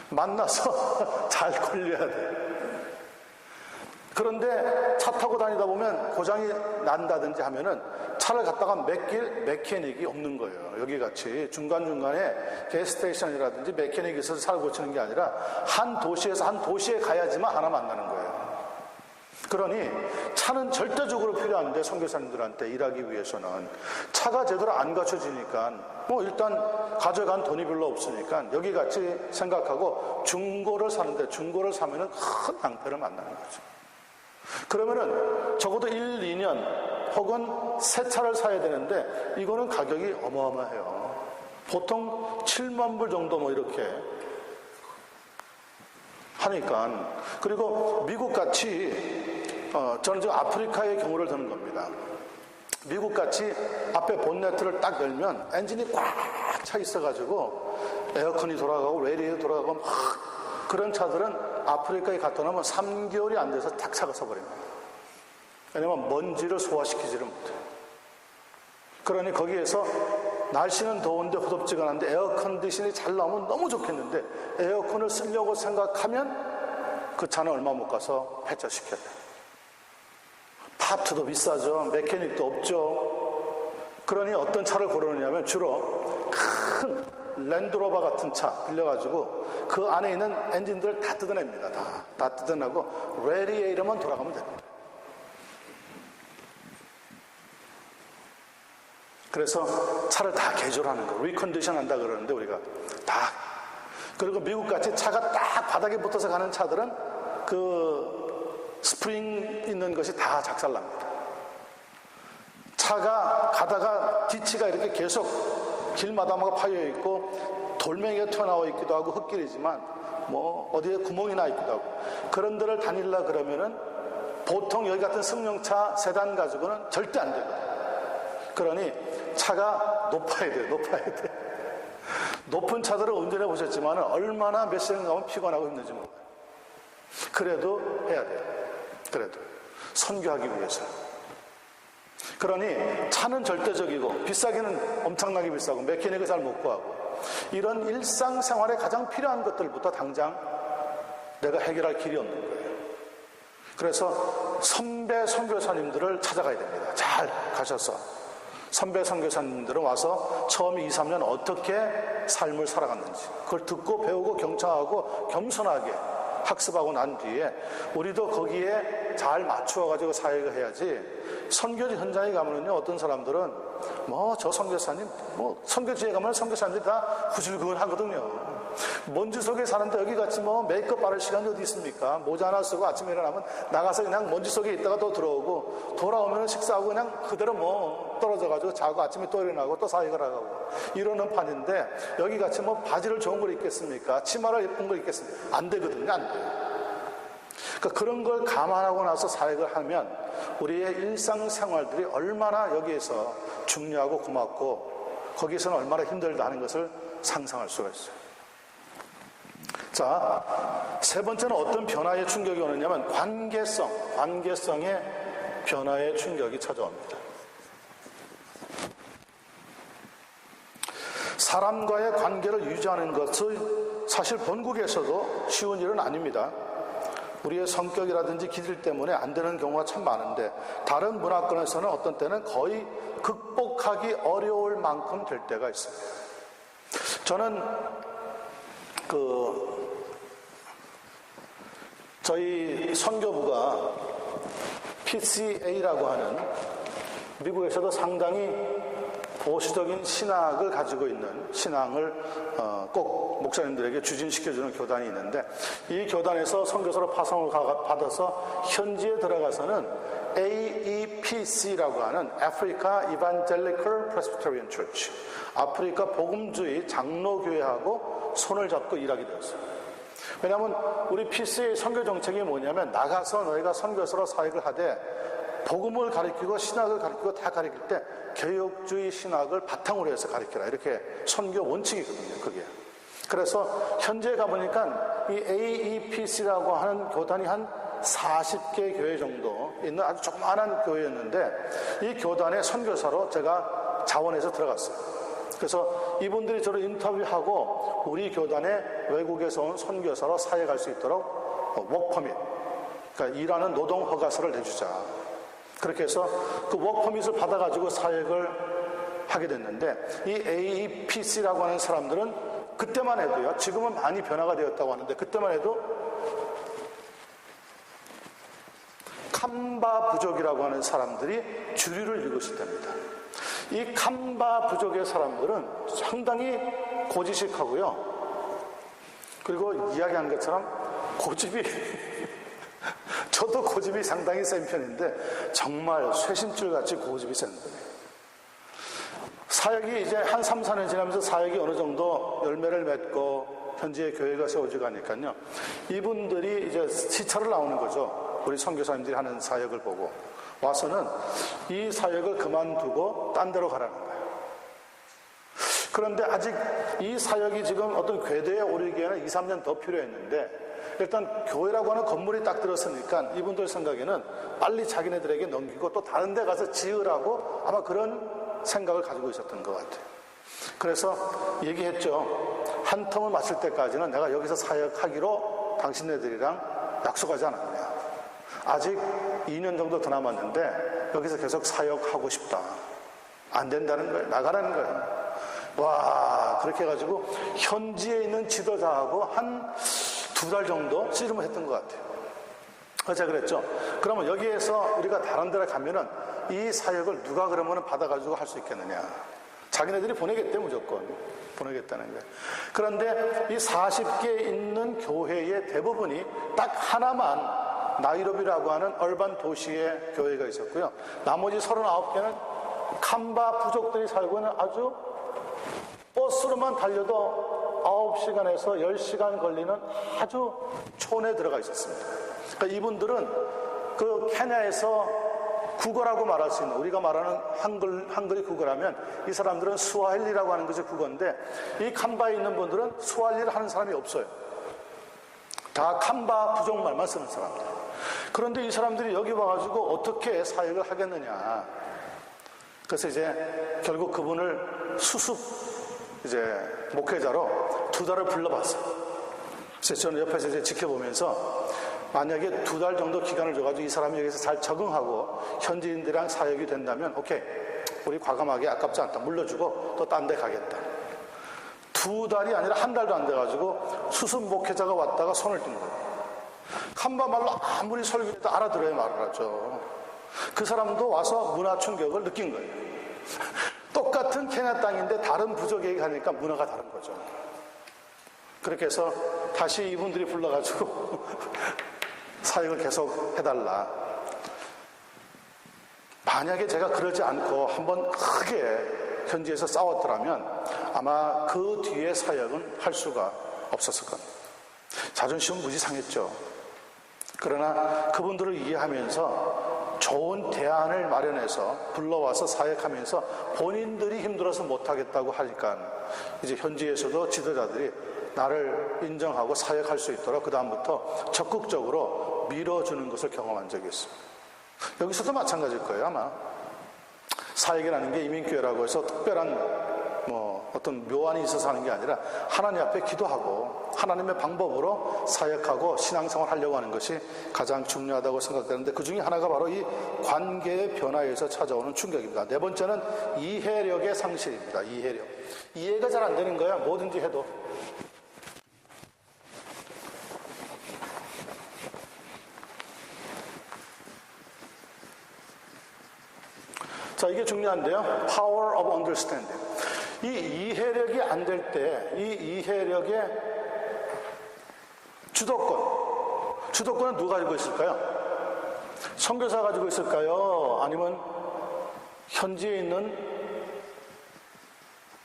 만나서 잘 걸려야 돼요. 그런데 차 타고 다니다 보면 고장이 난다든지 하면은 차를 갖다가 맡길 메케닉이 없는 거예요. 여기 같이 중간중간에 게스테이션이라든지 메케닉이 있어서 차를 고치는 게 아니라 한 도시에서 한 도시에 가야지만 하나 만나는 거예요. 그러니 차는 절대적으로 필요한데 선교사님들한테 일하기 위해서는 차가 제대로 안 갖춰지니까 일단 가져간 돈이 별로 없으니까 여기 같이 생각하고 중고를 사는데 중고를 사면은 큰 낭패를 만나는 거죠. 그러면은 적어도 1, 2년 혹은 새 차를 사야 되는데 이거는 가격이 어마어마해요. 보통 7만 불 정도 이렇게 하니까. 그리고 미국같이 저는 지금 아프리카의 경우를 드는 겁니다. 미국같이 앞에 본네트를 딱 열면 엔진이 꽉 차 있어가지고 에어컨이 돌아가고 레디에이터 돌아가고 막 그런 차들은 아프리카에 갖다 놓으면 3개월이 안 돼서 탁 차가 서버립니다. 왜냐면 먼지를 소화시키지를 못해요. 그러니 거기에서 날씨는 더운데 후덥지근한데 에어컨디션이 잘 나오면 너무 좋겠는데 에어컨을 쓰려고 생각하면 그 차는 얼마 못 가서 폐차시켜야 돼요. 파트도 비싸죠. 메케닉도 없죠. 그러니 어떤 차를 고르느냐면 주로 큰 랜드로버 같은 차 빌려가지고 그 안에 있는 엔진들을 다 뜯어냅니다. 다 뜯어내고 레디에이터만 돌아가면 됩니다. 그래서 차를 다 개조하는 거, 리컨디션 한다 그러는데 우리가 다. 그리고 미국같이 차가 딱 바닥에 붙어서 가는 차들은 그 스프링 있는 것이 다 작살납니다. 차가 가다가 뒤치가 이렇게 계속 길마다마가 파여 있고 돌멩이가 튀어나와 있기도 하고 흙길이지만 어디에 구멍이 나 있기도 하고 그런 데를 다닐라 그러면은 보통 여기 같은 승용차 세단 가지고는 절대 안 되거든요. 그러니 차가 높아야 돼요. 높은 차들을 운전해 보셨지만 얼마나 몇 시간 가면 피곤하고 힘든지 몰라요. 그래도 해야 돼요. 그래도 선교하기 위해서. 그러니 차는 절대적이고 비싸기는 엄청나게 비싸고 메케닉을 잘 못 구하고 이런 일상생활에 가장 필요한 것들부터 당장 내가 해결할 길이 없는 거예요. 그래서 선배 선교사님들을 찾아가야 됩니다. 잘 가셔서 선배 선교사님들은 와서 처음 2, 3년 어떻게 삶을 살아갔는지 그걸 듣고 배우고 경청하고 겸손하게 학습하고 난 뒤에 우리도 거기에 잘 맞추어가지고 사역을 해야지. 선교지 현장에 가면은요, 어떤 사람들은 저 선교사님 선교지에 가면 선교사님들이 다 후줄근하거든요. 먼지 속에 사는데 여기 같이 메이크업 바를 시간이 어디 있습니까? 모자 하나 쓰고 아침에 일어나면 나가서 그냥 먼지 속에 있다가 또 들어오고 돌아오면 식사하고 그냥 그대로 떨어져가지고 자고 아침에 또 일어나고 또 사역을 하고 이러는 판인데 여기 같이 바지를 좋은 걸 입겠습니까? 치마를 예쁜 걸 입겠습니까? 안 되거든요. 안 돼요. 그러니까 그런 걸 감안하고 나서 사역을 하면 우리의 일상생활들이 얼마나 여기에서 중요하고 고맙고 거기에서는 얼마나 힘들다 하는 것을 상상할 수가 있어요. 자, 세 번째는 어떤 변화의 충격이 오느냐면 관계성의 변화의 충격이 찾아옵니다. 사람과의 관계를 유지하는 것은 사실 본국에서도 쉬운 일은 아닙니다. 우리의 성격이라든지 기질 때문에 안 되는 경우가 참 많은데 다른 문화권에서는 어떤 때는 거의 극복하기 어려울 만큼 될 때가 있습니다. 저는 저희 선교부가 PCA라고 하는 미국에서도 상당히 보수적인 신학을 가지고 있는 신앙을 꼭 목사님들에게 주진시켜주는 교단이 있는데 이 교단에서 선교사로 파송을 받아서 현지에 들어가서는 AEPC라고 하는 Africa Evangelical Presbyterian Church, 아프리카 복음주의 장로교회하고 손을 잡고 일하게 되었어요. 왜냐하면 우리 PC의 선교 정책이 뭐냐면 나가서 너희가 선교사로 사역을 하되 복음을 가르치고 신학을 가르치고 다 가르칠 때 개혁주의 신학을 바탕으로 해서 가르쳐라. 이렇게 선교 원칙이거든요. 그게. 그래서 현지에 가보니까 이 AEPC라고 하는 교단이 한 40개 교회 정도 있는 아주 조그마한 교회였는데 이 교단의 선교사로 제가 자원해서 들어갔어요. 그래서 이분들이 저를 인터뷰하고 우리 교단에 외국에서 온 선교사로 사역할 수 있도록 워크퍼밋 그러니까 일하는 노동 허가서를 내주자. 그렇게 해서 그 워크퍼밋을 받아가지고 사역을 하게 됐는데, 이 APC라고 하는 사람들은 그때만 해도요, 지금은 많이 변화가 되었다고 하는데, 그때만 해도 캄바 부족이라고 하는 사람들이 주류를 이루었을 때입니다. 이 캄바 부족의 사람들은 상당히 고지식하고요, 그리고 이야기한 것처럼 고집이 저도 고집이 상당히 센 편인데 정말 쇠심줄같이 고집이 센 거예요. 사역이 이제 한 3, 4년 지나면서 사역이 어느 정도 열매를 맺고 현지에 교회가 세워져 가니까요, 이분들이 이제 시차를 나오는 거죠. 우리 선교사님들이 하는 사역을 보고 와서는 이 사역을 그만두고 딴 데로 가라는 거예요. 그런데 아직 이 사역이 지금 어떤 궤도에 오르기에는 2, 3년 더 필요했는데, 일단 교회라고 하는 건물이 딱 들었으니까 이분들 생각에는 빨리 자기네들에게 넘기고 또 다른 데 가서 지으라고 아마 그런 생각을 가지고 있었던 것 같아요. 그래서 얘기했죠. 한 텀을 마칠 때까지는 내가 여기서 사역하기로 당신네들이랑 약속하지 않았냐. 아직 2년 정도 더 남았는데 여기서 계속 사역하고 싶다. 안 된다는 거예요. 나가라는 거예요. 와, 그렇게 해가지고 현지에 있는 지도자하고 한 2달 정도 씨름을 했던 것 같아요. 제가 그랬죠. 그러면 여기에서 우리가 다른 데로 가면은 이 사역을 누가 그러면 받아가지고 할 수 있겠느냐. 자기네들이 보내겠대, 무조건. 보내겠다는 거예요. 그런데 이 40개 있는 교회의 대부분이 딱 하나만 나이로비라고 하는 얼반 도시의 교회가 있었고요. 나머지 39개는 캄바 부족들이 살고 있는 아주 버스로만 달려도 9시간에서 10시간 걸리는 아주 촌에 들어가 있었습니다. 그러니까 이분들은 그 케냐에서 국어라고 말할 수 있는, 우리가 말하는 한글이 국어라면 이 사람들은 스와힐리라고 하는 것이 국어인데, 이 캄바에 있는 분들은 스와힐리를 하는 사람이 없어요. 다 캄바 부족말만 쓰는 사람들. 그런데 이 사람들이 여기 와가지고 어떻게 사역을 하겠느냐. 그래서 이제 결국 그분을 수습 목회자로 2달을 불러봤어요. 그래서 저는 옆에서 이제 지켜보면서 만약에 2달 정도 기간을 줘가지고 이 사람이 여기서 잘 적응하고 현지인들이랑 사역이 된다면 오케이, 우리 과감하게 아깝지 않다, 물려주고 또 딴 데 가겠다. 2달이 아니라 1달도 안 돼가지고 수습 목회자가 왔다가 손을 든 거예요. 캄바 말로 아무리 설교해도 알아들어야 말을 하죠. 그 사람도 와서 문화 충격을 느낀 거예요. 똑같은 케냐 땅인데 다른 부족에게 가니까 문화가 다른 거죠. 그렇게 해서 다시 이분들이 불러가지고 사역을 계속 해달라. 만약에 제가 그러지 않고 한번 크게 현지에서 싸웠더라면 아마 그 뒤에 사역은 할 수가 없었을 겁니다. 자존심은 무지 상했죠. 그러나 그분들을 이해하면서 좋은 대안을 마련해서 불러와서 사역하면서 본인들이 힘들어서 못하겠다고 하니까 이제 현지에서도 지도자들이 나를 인정하고 사역할 수 있도록 그 다음부터 적극적으로 밀어주는 것을 경험한 적이 있습니다. 여기서도 마찬가지일 거예요. 아마 사역이라는 게 이민교회라고 해서 특별한 어떤 묘안이 있어서 하는 게 아니라 하나님 앞에 기도하고 하나님의 방법으로 사역하고 신앙생활 하려고 하는 것이 가장 중요하다고 생각되는데, 그 중에 하나가 바로 이 관계의 변화에서 찾아오는 충격입니다. 네 번째는 이해력의 상실입니다. 이해력. 이해가 잘 안 되는 거야, 뭐든지 해도. 자, 이게 중요한데요. Power of understanding. 이 이해력이 안 될 때, 이 이해력의 주도권은 누가 가지고 있을까요? 선교사가 가지고 있을까요? 아니면 현지에 있는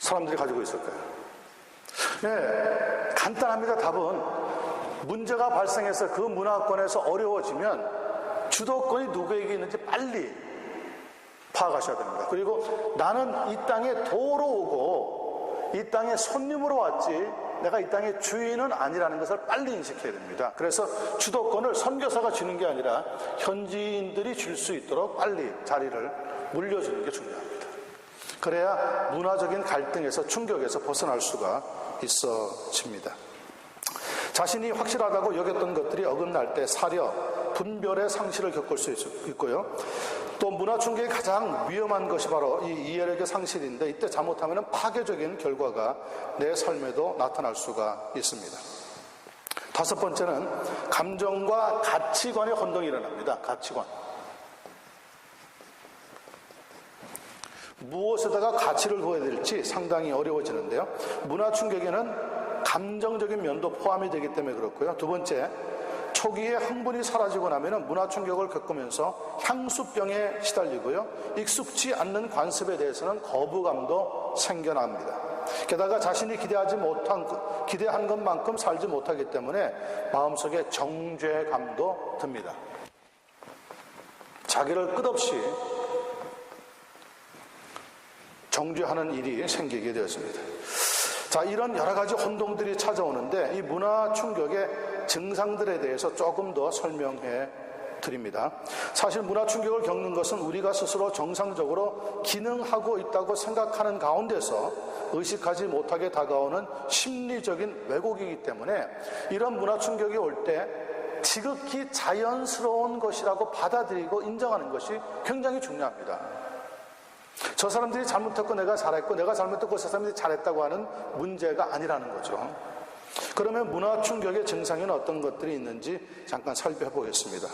사람들이 가지고 있을까요? 네, 간단합니다. 답은 문제가 발생해서 그 문화권에서 어려워지면 주도권이 누구에게 있는지 빨리 파악하셔야 됩니다. 그리고 나는 이 땅에 도로 오고 이 땅에 손님으로 왔지 내가 이 땅의 주인은 아니라는 것을 빨리 인식해야 됩니다. 그래서 주도권을 선교사가 주는 게 아니라 현지인들이 줄 수 있도록 빨리 자리를 물려주는 게 중요합니다. 그래야 문화적인 갈등에서 충격에서 벗어날 수가 있어집니다. 자, 자신이 확실하다고 여겼던 것들이 어긋날 때 사려, 분별의 상실을 겪을 수 있고요. 또 문화 충격의 가장 위험한 것이 바로 이 이해력의 상실인데, 이때 잘못하면 파괴적인 결과가 내 삶에도 나타날 수가 있습니다. 다섯 번째는 감정과 가치관의 혼동이 일어납니다. 가치관. 무엇에다가 가치를 둬야 될지 상당히 어려워지는데요. 문화 충격에는 감정적인 면도 포함이 되기 때문에 그렇고요. 두 번째, 초기에 흥분이 사라지고 나면 문화 충격을 겪으면서 향수병에 시달리고요. 익숙지 않는 관습에 대해서는 거부감도 생겨납니다. 게다가 자신이 기대한 것만큼 살지 못하기 때문에 마음속에 정죄감도 듭니다. 자기를 끝없이 정죄하는 일이 생기게 되었습니다. 자, 이런 여러 가지 혼동들이 찾아오는데 이 문화 충격의 증상들에 대해서 조금 더 설명해 드립니다. 사실 문화 충격을 겪는 것은 우리가 스스로 정상적으로 기능하고 있다고 생각하는 가운데서 의식하지 못하게 다가오는 심리적인 왜곡이기 때문에 이런 문화 충격이 올 때 지극히 자연스러운 것이라고 받아들이고 인정하는 것이 굉장히 중요합니다. 저 사람들이 잘못했고 내가 잘했고 내가 잘못했고 저 사람들이 잘했다고 하는 문제가 아니라는 거죠. 그러면 문화 충격의 증상에는 어떤 것들이 있는지 잠깐 살펴보겠습니다.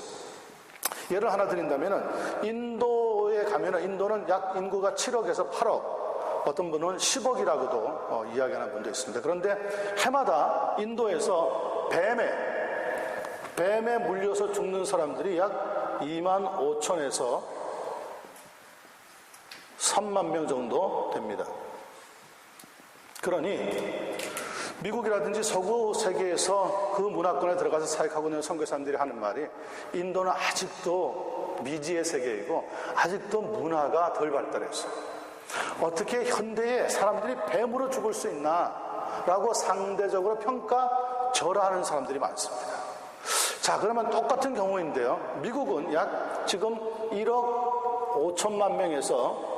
예를 하나 드린다면 인도에 가면 인도는 약 인구가 7억에서 8억, 어떤 분은 10억이라고도 이야기하는 분도 있습니다. 그런데 해마다 인도에서 뱀에 물려서 죽는 사람들이 약 2만 5천에서 3만 명 정도 됩니다. 그러니 미국이라든지 서구 세계에서 그 문화권에 들어가서 사역하고 있는 선교사님들이 하는 말이 인도는 아직도 미지의 세계이고 아직도 문화가 덜 발달했어요. 어떻게 현대에 사람들이 뱀으로 죽을 수 있나 라고 상대적으로 평가절하하는 사람들이 많습니다. 자, 그러면 똑같은 경우인데요. 미국은 약 지금 1억 5천만 명에서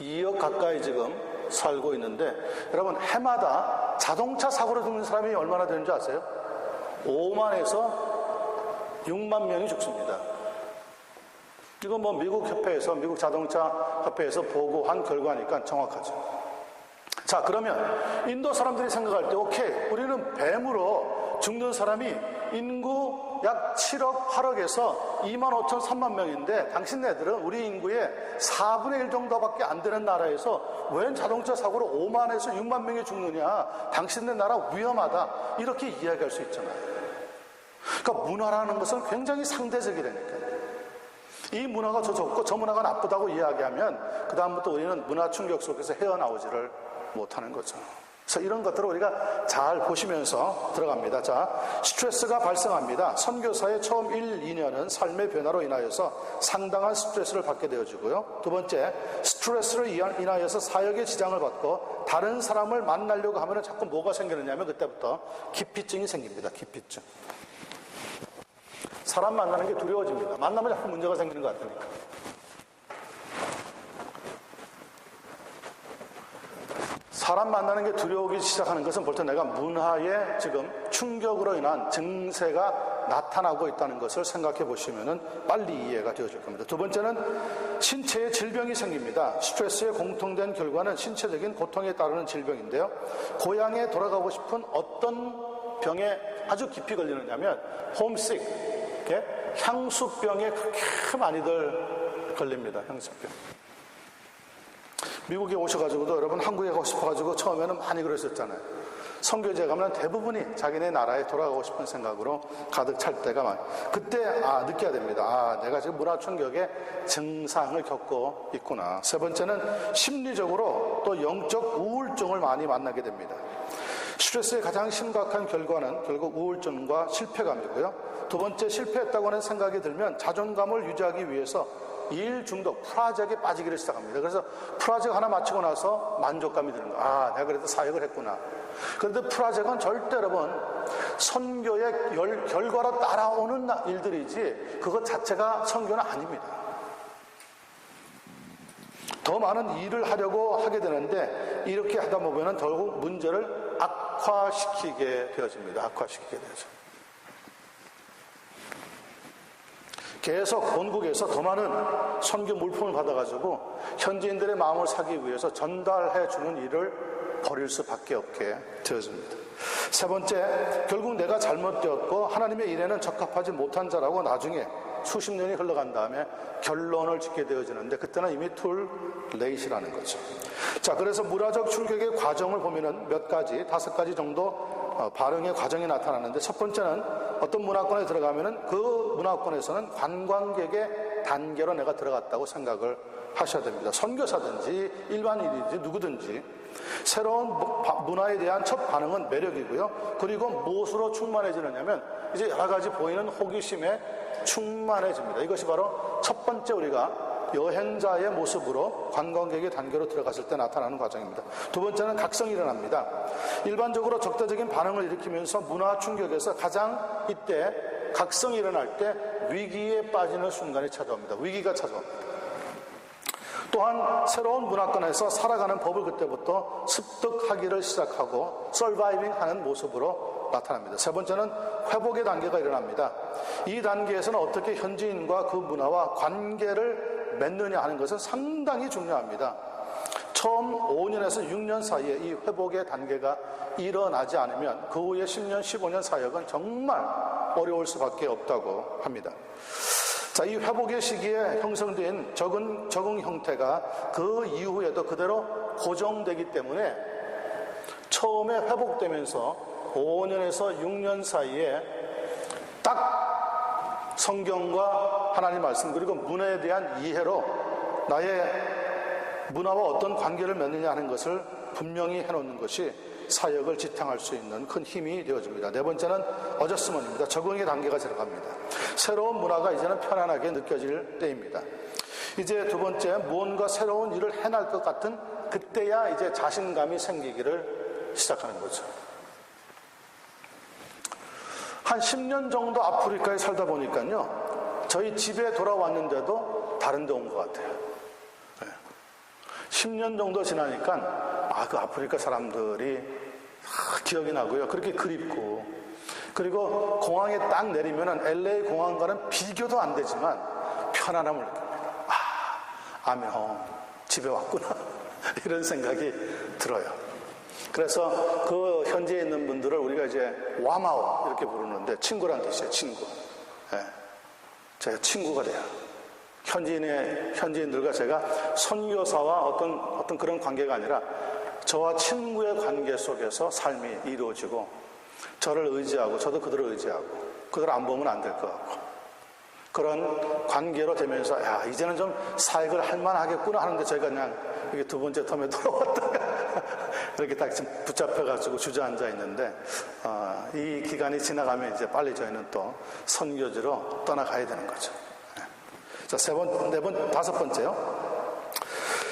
2억 가까이 지금 살고 있는데 여러분 해마다 자동차 사고로 죽는 사람이 얼마나 되는 줄 아세요? 5만에서 6만 명이 죽습니다. 이건 뭐 미국 자동차 협회에서 보고한 결과니까 정확하죠. 자, 그러면 인도 사람들이 생각할 때 오케이, 우리는 뱀으로 죽는 사람이 인구 약 7억, 8억에서 2만 5천, 3만 명인데 당신네들은 우리 인구의 4분의 1 정도밖에 안 되는 나라에서 웬 자동차 사고로 5만에서 6만 명이 죽느냐, 당신네 나라 위험하다, 이렇게 이야기할 수 있잖아요. 그러니까 문화라는 것은 굉장히 상대적이라니까요. 이 문화가 더 좋고 저 문화가 나쁘다고 이야기하면 그 다음부터 우리는 문화 충격 속에서 헤어나오지를 못하는 거죠. 그래서 이런 것들을 우리가 잘 보시면서 들어갑니다. 자, 스트레스가 발생합니다. 선교사의 처음 1, 2년은 삶의 변화로 인하여서 상당한 스트레스를 받게 되어지고요. 두 번째, 스트레스를 인하여서 사역에 지장을 받고 다른 사람을 만나려고 하면 자꾸 뭐가 생기느냐면 그때부터 기피증이 생깁니다. 기피증. 사람 만나는 게 두려워집니다. 만나면 자꾸 문제가 생기는 것 같으니까. 사람 만나는 게 두려우기 시작하는 것은 벌써 내가 문화의 지금 충격으로 인한 증세가 나타나고 있다는 것을 생각해 보시면 빨리 이해가 되어질 겁니다. 두 번째는 신체에 질병이 생깁니다. 스트레스의 공통된 결과는 신체적인 고통에 따르는 질병인데요. 고향에 돌아가고 싶은 어떤 병에 아주 깊이 걸리느냐면 홈식, 향수병에 그렇게 많이들 걸립니다. 향수병. 미국에 오셔가지고도 여러분 한국에 가고 싶어가지고 처음에는 많이 그러셨잖아요. 선교지에 가면 대부분이 자기네 나라에 돌아가고 싶은 생각으로 가득 찰 때가 많아요. 그때 느껴야 됩니다. 내가 지금 문화 충격의 증상을 겪고 있구나. 세 번째는 심리적으로 또 영적 우울증을 많이 만나게 됩니다. 스트레스의 가장 심각한 결과는 결국 우울증과 실패감이고요. 두 번째, 실패했다고 하는 생각이 들면 자존감을 유지하기 위해서 일 중독, 프라젝에 빠지기를 시작합니다. 그래서 프라젝 하나 마치고 나서 만족감이 드는 거야. 내가 그래도 사역을 했구나. 그런데 프라젝은 절대 여러분 선교의 결과로 따라오는 일들이지 그것 자체가 선교는 아닙니다. 더 많은 일을 하려고 하게 되는데 이렇게 하다 보면 결국 문제를 악화시키게 되어집니다. 악화시키게 되어져. 계속 본국에서 더 많은 선교 물품을 받아가지고 현지인들의 마음을 사기 위해서 전달해 주는 일을 벌일 수밖에 없게 되어집니다. 세 번째, 결국 내가 잘못되었고 하나님의 일에는 적합하지 못한 자라고 나중에 수십 년이 흘러간 다음에 결론을 짓게 되어지는데 그때는 이미 too late이라는 거죠. 자, 그래서 문화적 충격의 과정을 보면은 몇 가지, 5가지 정도 반응의 과정이 나타나는데 첫 번째는 어떤 문화권에 들어가면은 그 문화권에서는 관광객의 단계로 내가 들어갔다고 생각을 하셔야 됩니다. 선교사든지 일반인이든지 누구든지 새로운 문화에 대한 첫 반응은 매력이고요. 그리고 무엇으로 충만해지느냐면 이제 여러 가지 보이는 호기심에 충만해집니다. 이것이 바로 첫 번째 우리가 여행자의 모습으로 관광객의 단계로 들어갔을 때 나타나는 과정입니다. 두 번째는 각성이 일어납니다. 일반적으로 적대적인 반응을 일으키면서 문화 충격에서 가장 이때 각성이 일어날 때 위기에 빠지는 순간이 찾아옵니다. 위기가 찾아옵니다. 또한 새로운 문화권에서 살아가는 법을 그때부터 습득하기를 시작하고 서바이빙하는 모습으로 나타납니다. 세 번째는 회복의 단계가 일어납니다. 이 단계에서는 어떻게 현지인과 그 문화와 관계를 맺느냐 하는 것은 상당히 중요합니다. 처음 5년에서 6년 사이에 이 회복의 단계가 일어나지 않으면 그 후에 10년, 15년 사역은 정말 어려울 수밖에 없다고 합니다. 자, 이 회복의 시기에 형성된 적응 형태가 그 이후에도 그대로 고정되기 때문에 처음에 회복되면서 5년에서 6년 사이에 딱 성경과 하나님 말씀 그리고 문화에 대한 이해로 나의 문화와 어떤 관계를 맺느냐 하는 것을 분명히 해놓는 것이 사역을 지탱할 수 있는 큰 힘이 되어집니다. 네 번째는 어저스먼입니다. 적응의 단계가 들어갑니다. 새로운 문화가 이제는 편안하게 느껴질 때입니다. 이제 두 번째, 무언가 새로운 일을 해낼 것 같은 그때야 이제 자신감이 생기기를 시작하는 거죠. 한 10년 정도 아프리카에 살다 보니까요, 저희 집에 돌아왔는데도 다른 데 온 것 같아요. 10년 정도 지나니까 그 아프리카 사람들이 기억이 나고요. 그렇게 그립고, 그리고 공항에 딱 내리면은 LA 공항과는 비교도 안 되지만 편안함을 느낍니다. I'm home. 집에 왔구나. 이런 생각이 들어요. 그래서 그 현지에 있는 분들을 우리가 이제 와마오 이렇게 부르는데 친구란 뜻이에요. 친구. 네. 제가 친구가 돼요. 현지인들과 제가 선교사와 어떤 그런 관계가 아니라 저와 친구의 관계 속에서 삶이 이루어지고 저를 의지하고 저도 그들을 의지하고 그들 안 보면 안 될 것 같고 그런 관계로 되면서 이제는 좀 사역을 할 만하겠구나 하는데 저희가 그냥 이게 두 번째 텀에 돌아왔다가 이렇게 딱 지금 붙잡혀가지고 주저앉아 있는데 이 기간이 지나가면 이제 빨리 저희는 또 선교지로 떠나가야 되는 거죠. 자, 다섯 번째요.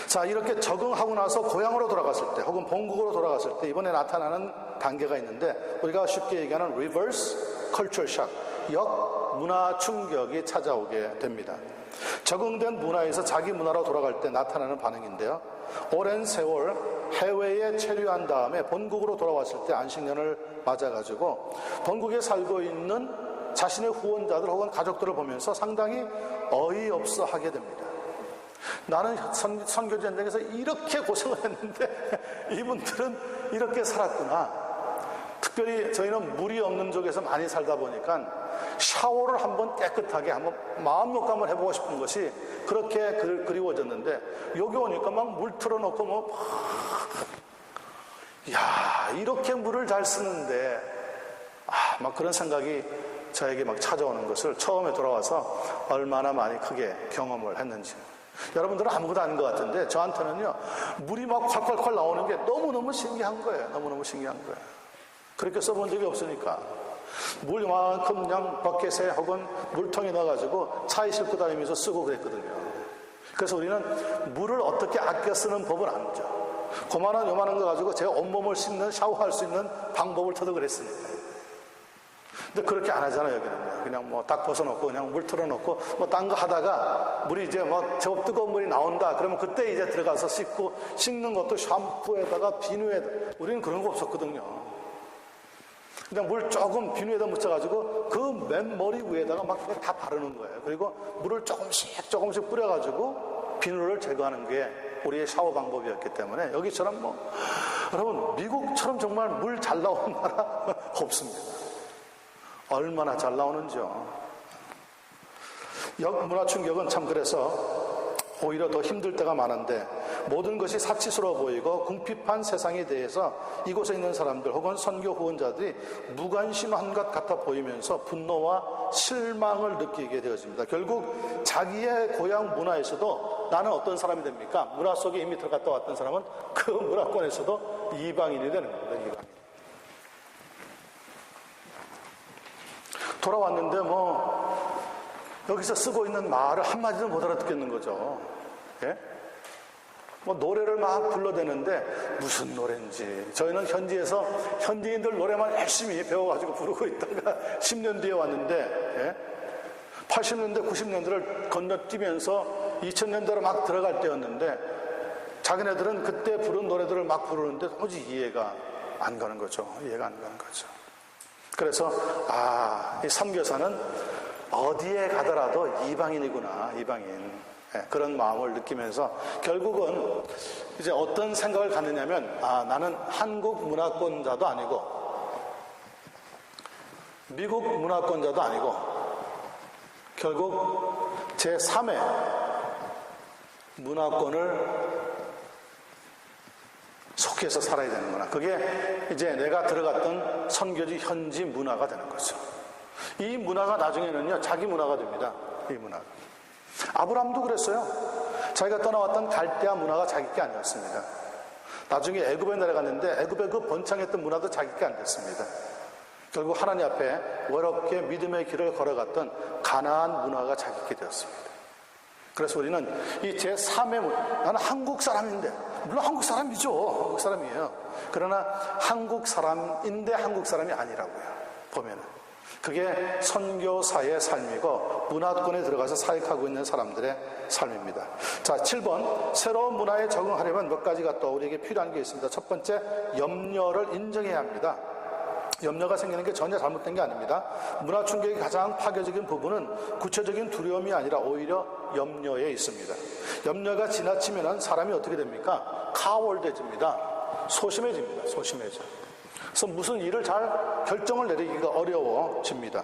자, 이렇게 적응하고 나서 고향으로 돌아갔을 때 혹은 본국으로 돌아갔을 때 이번에 나타나는 단계가 있는데 우리가 쉽게 얘기하는 reverse culture shock, 역 문화 충격이 찾아오게 됩니다. 적응된 문화에서 자기 문화로 돌아갈 때 나타나는 반응인데요. 오랜 세월 해외에 체류한 다음에 본국으로 돌아왔을 때 안식년을 맞아가지고 본국에 살고 있는 자신의 후원자들 혹은 가족들을 보면서 상당히 어이없어 하게 됩니다. 나는 선교지 현장에서 이렇게 고생을 했는데 이분들은 이렇게 살았구나. 특별히 저희는 물이 없는 쪽에서 많이 살다 보니까 샤워를 한번 깨끗하게 한번 마음 놓고 한번 해보고 싶은 것이 그렇게 그리워졌는데 여기 오니까 막 물 틀어놓고 이렇게 물을 잘 쓰는데 막 그런 생각이 저에게 막 찾아오는 것을 처음에 돌아와서 얼마나 많이 크게 경험을 했는지. 여러분들은 아무것도 아닌 것 같은데 저한테는요 물이 막 콸콸콸 나오는 게 너무너무 신기한 거예요. 너무너무 신기한 거예요. 그렇게 써본 적이 없으니까 물 이만큼 그냥 버켓에 혹은 물통에 넣어가지고 차에 싣고 다니면서 쓰고 그랬거든요. 그래서 우리는 물을 어떻게 아껴 쓰는 법을 알죠. 그만한 요만한 거 가지고 제 온몸을 씻는 샤워할 수 있는 방법을 터득을 했으니까. 근데 그렇게 안 하잖아요. 여기는 그냥 딱 벗어놓고 그냥 물 틀어놓고 딴 거 하다가 물이 이제 제법 뜨거운 물이 나온다 그러면 그때 이제 들어가서 씻는 것도 샴푸에다가 비누에다가 우리는 그런 거 없었거든요. 그냥 물 조금 비누에다 묻혀가지고 그 맨머리 위에다가 막 다 바르는 거예요. 그리고 물을 조금씩 뿌려가지고 비누를 제거하는 게 우리의 샤워 방법이었기 때문에 여기처럼 여러분 미국처럼 정말 물 잘 나오는 나라 없습니다. 얼마나 잘 나오는지요. 역문화 충격은 참 그래서 오히려 더 힘들 때가 많은데 모든 것이 사치스러워 보이고 궁핍한 세상에 대해서 이곳에 있는 사람들 혹은 선교 후원자들이 무관심한 것 같아 보이면서 분노와 실망을 느끼게 되어집니다. 결국 자기의 고향 문화에서도 나는 어떤 사람이 됩니까? 문화 속에 이미 들어갔다 왔던 사람은 그 문화권에서도 이방인이 되는 겁니다. 이방인. 돌아왔는데 여기서 쓰고 있는 말을 한마디도 못 알아듣겠는 거죠. 예? 노래를 막 불러대는데 무슨 노래인지. 저희는 현지에서 현지인들 노래만 열심히 배워가지고 부르고 있다가 10년 뒤에 왔는데 80년대 90년대를 건너뛰면서 2000년대로 막 들어갈 때였는데 자기네들은 그때 부른 노래들을 막 부르는데 도무지 이해가 안 가는 거죠. 이해가 안 가는 거죠. 그래서 이 선교사는 어디에 가더라도 이방인이구나, 이방인. 그런 마음을 느끼면서 결국은 이제 어떤 생각을 갖느냐면 나는 한국 문화권자도 아니고 미국 문화권자도 아니고 결국 제3의 문화권을 속해서 살아야 되는구나. 그게 이제 내가 들어갔던 선교지 현지 문화가 되는 거죠. 이 문화가 나중에는요 자기 문화가 됩니다. 이 문화가. 아브라함도 그랬어요. 자기가 떠나왔던 갈대아 문화가 자기 게 아니었습니다. 나중에 애굽에 내려갔는데 애굽의 그 번창했던 문화도 자기 게 안 됐습니다. 결국 하나님 앞에 외롭게 믿음의 길을 걸어갔던 가나안 문화가 자기 게 되었습니다. 그래서 우리는 이 제3의 나는 한국 사람인데, 물론 한국 사람이죠. 한국 사람이에요. 그러나 한국 사람인데 한국 사람이 아니라고요. 보면은. 그게 선교사의 삶이고 문화권에 들어가서 사역하고 있는 사람들의 삶입니다. 자, 7번. 새로운 문화에 적응하려면 몇 가지가 또 우리에게 필요한 게 있습니다. 첫 번째, 염려를 인정해야 합니다. 염려가 생기는 게 전혀 잘못된 게 아닙니다. 문화 충격의 가장 파괴적인 부분은 구체적인 두려움이 아니라 오히려 염려에 있습니다. 염려가 지나치면 사람이 어떻게 됩니까? 카월드해집니다. 소심해집니다. 소심해져. 그래서 무슨 일을 잘 결정을 내리기가 어려워집니다.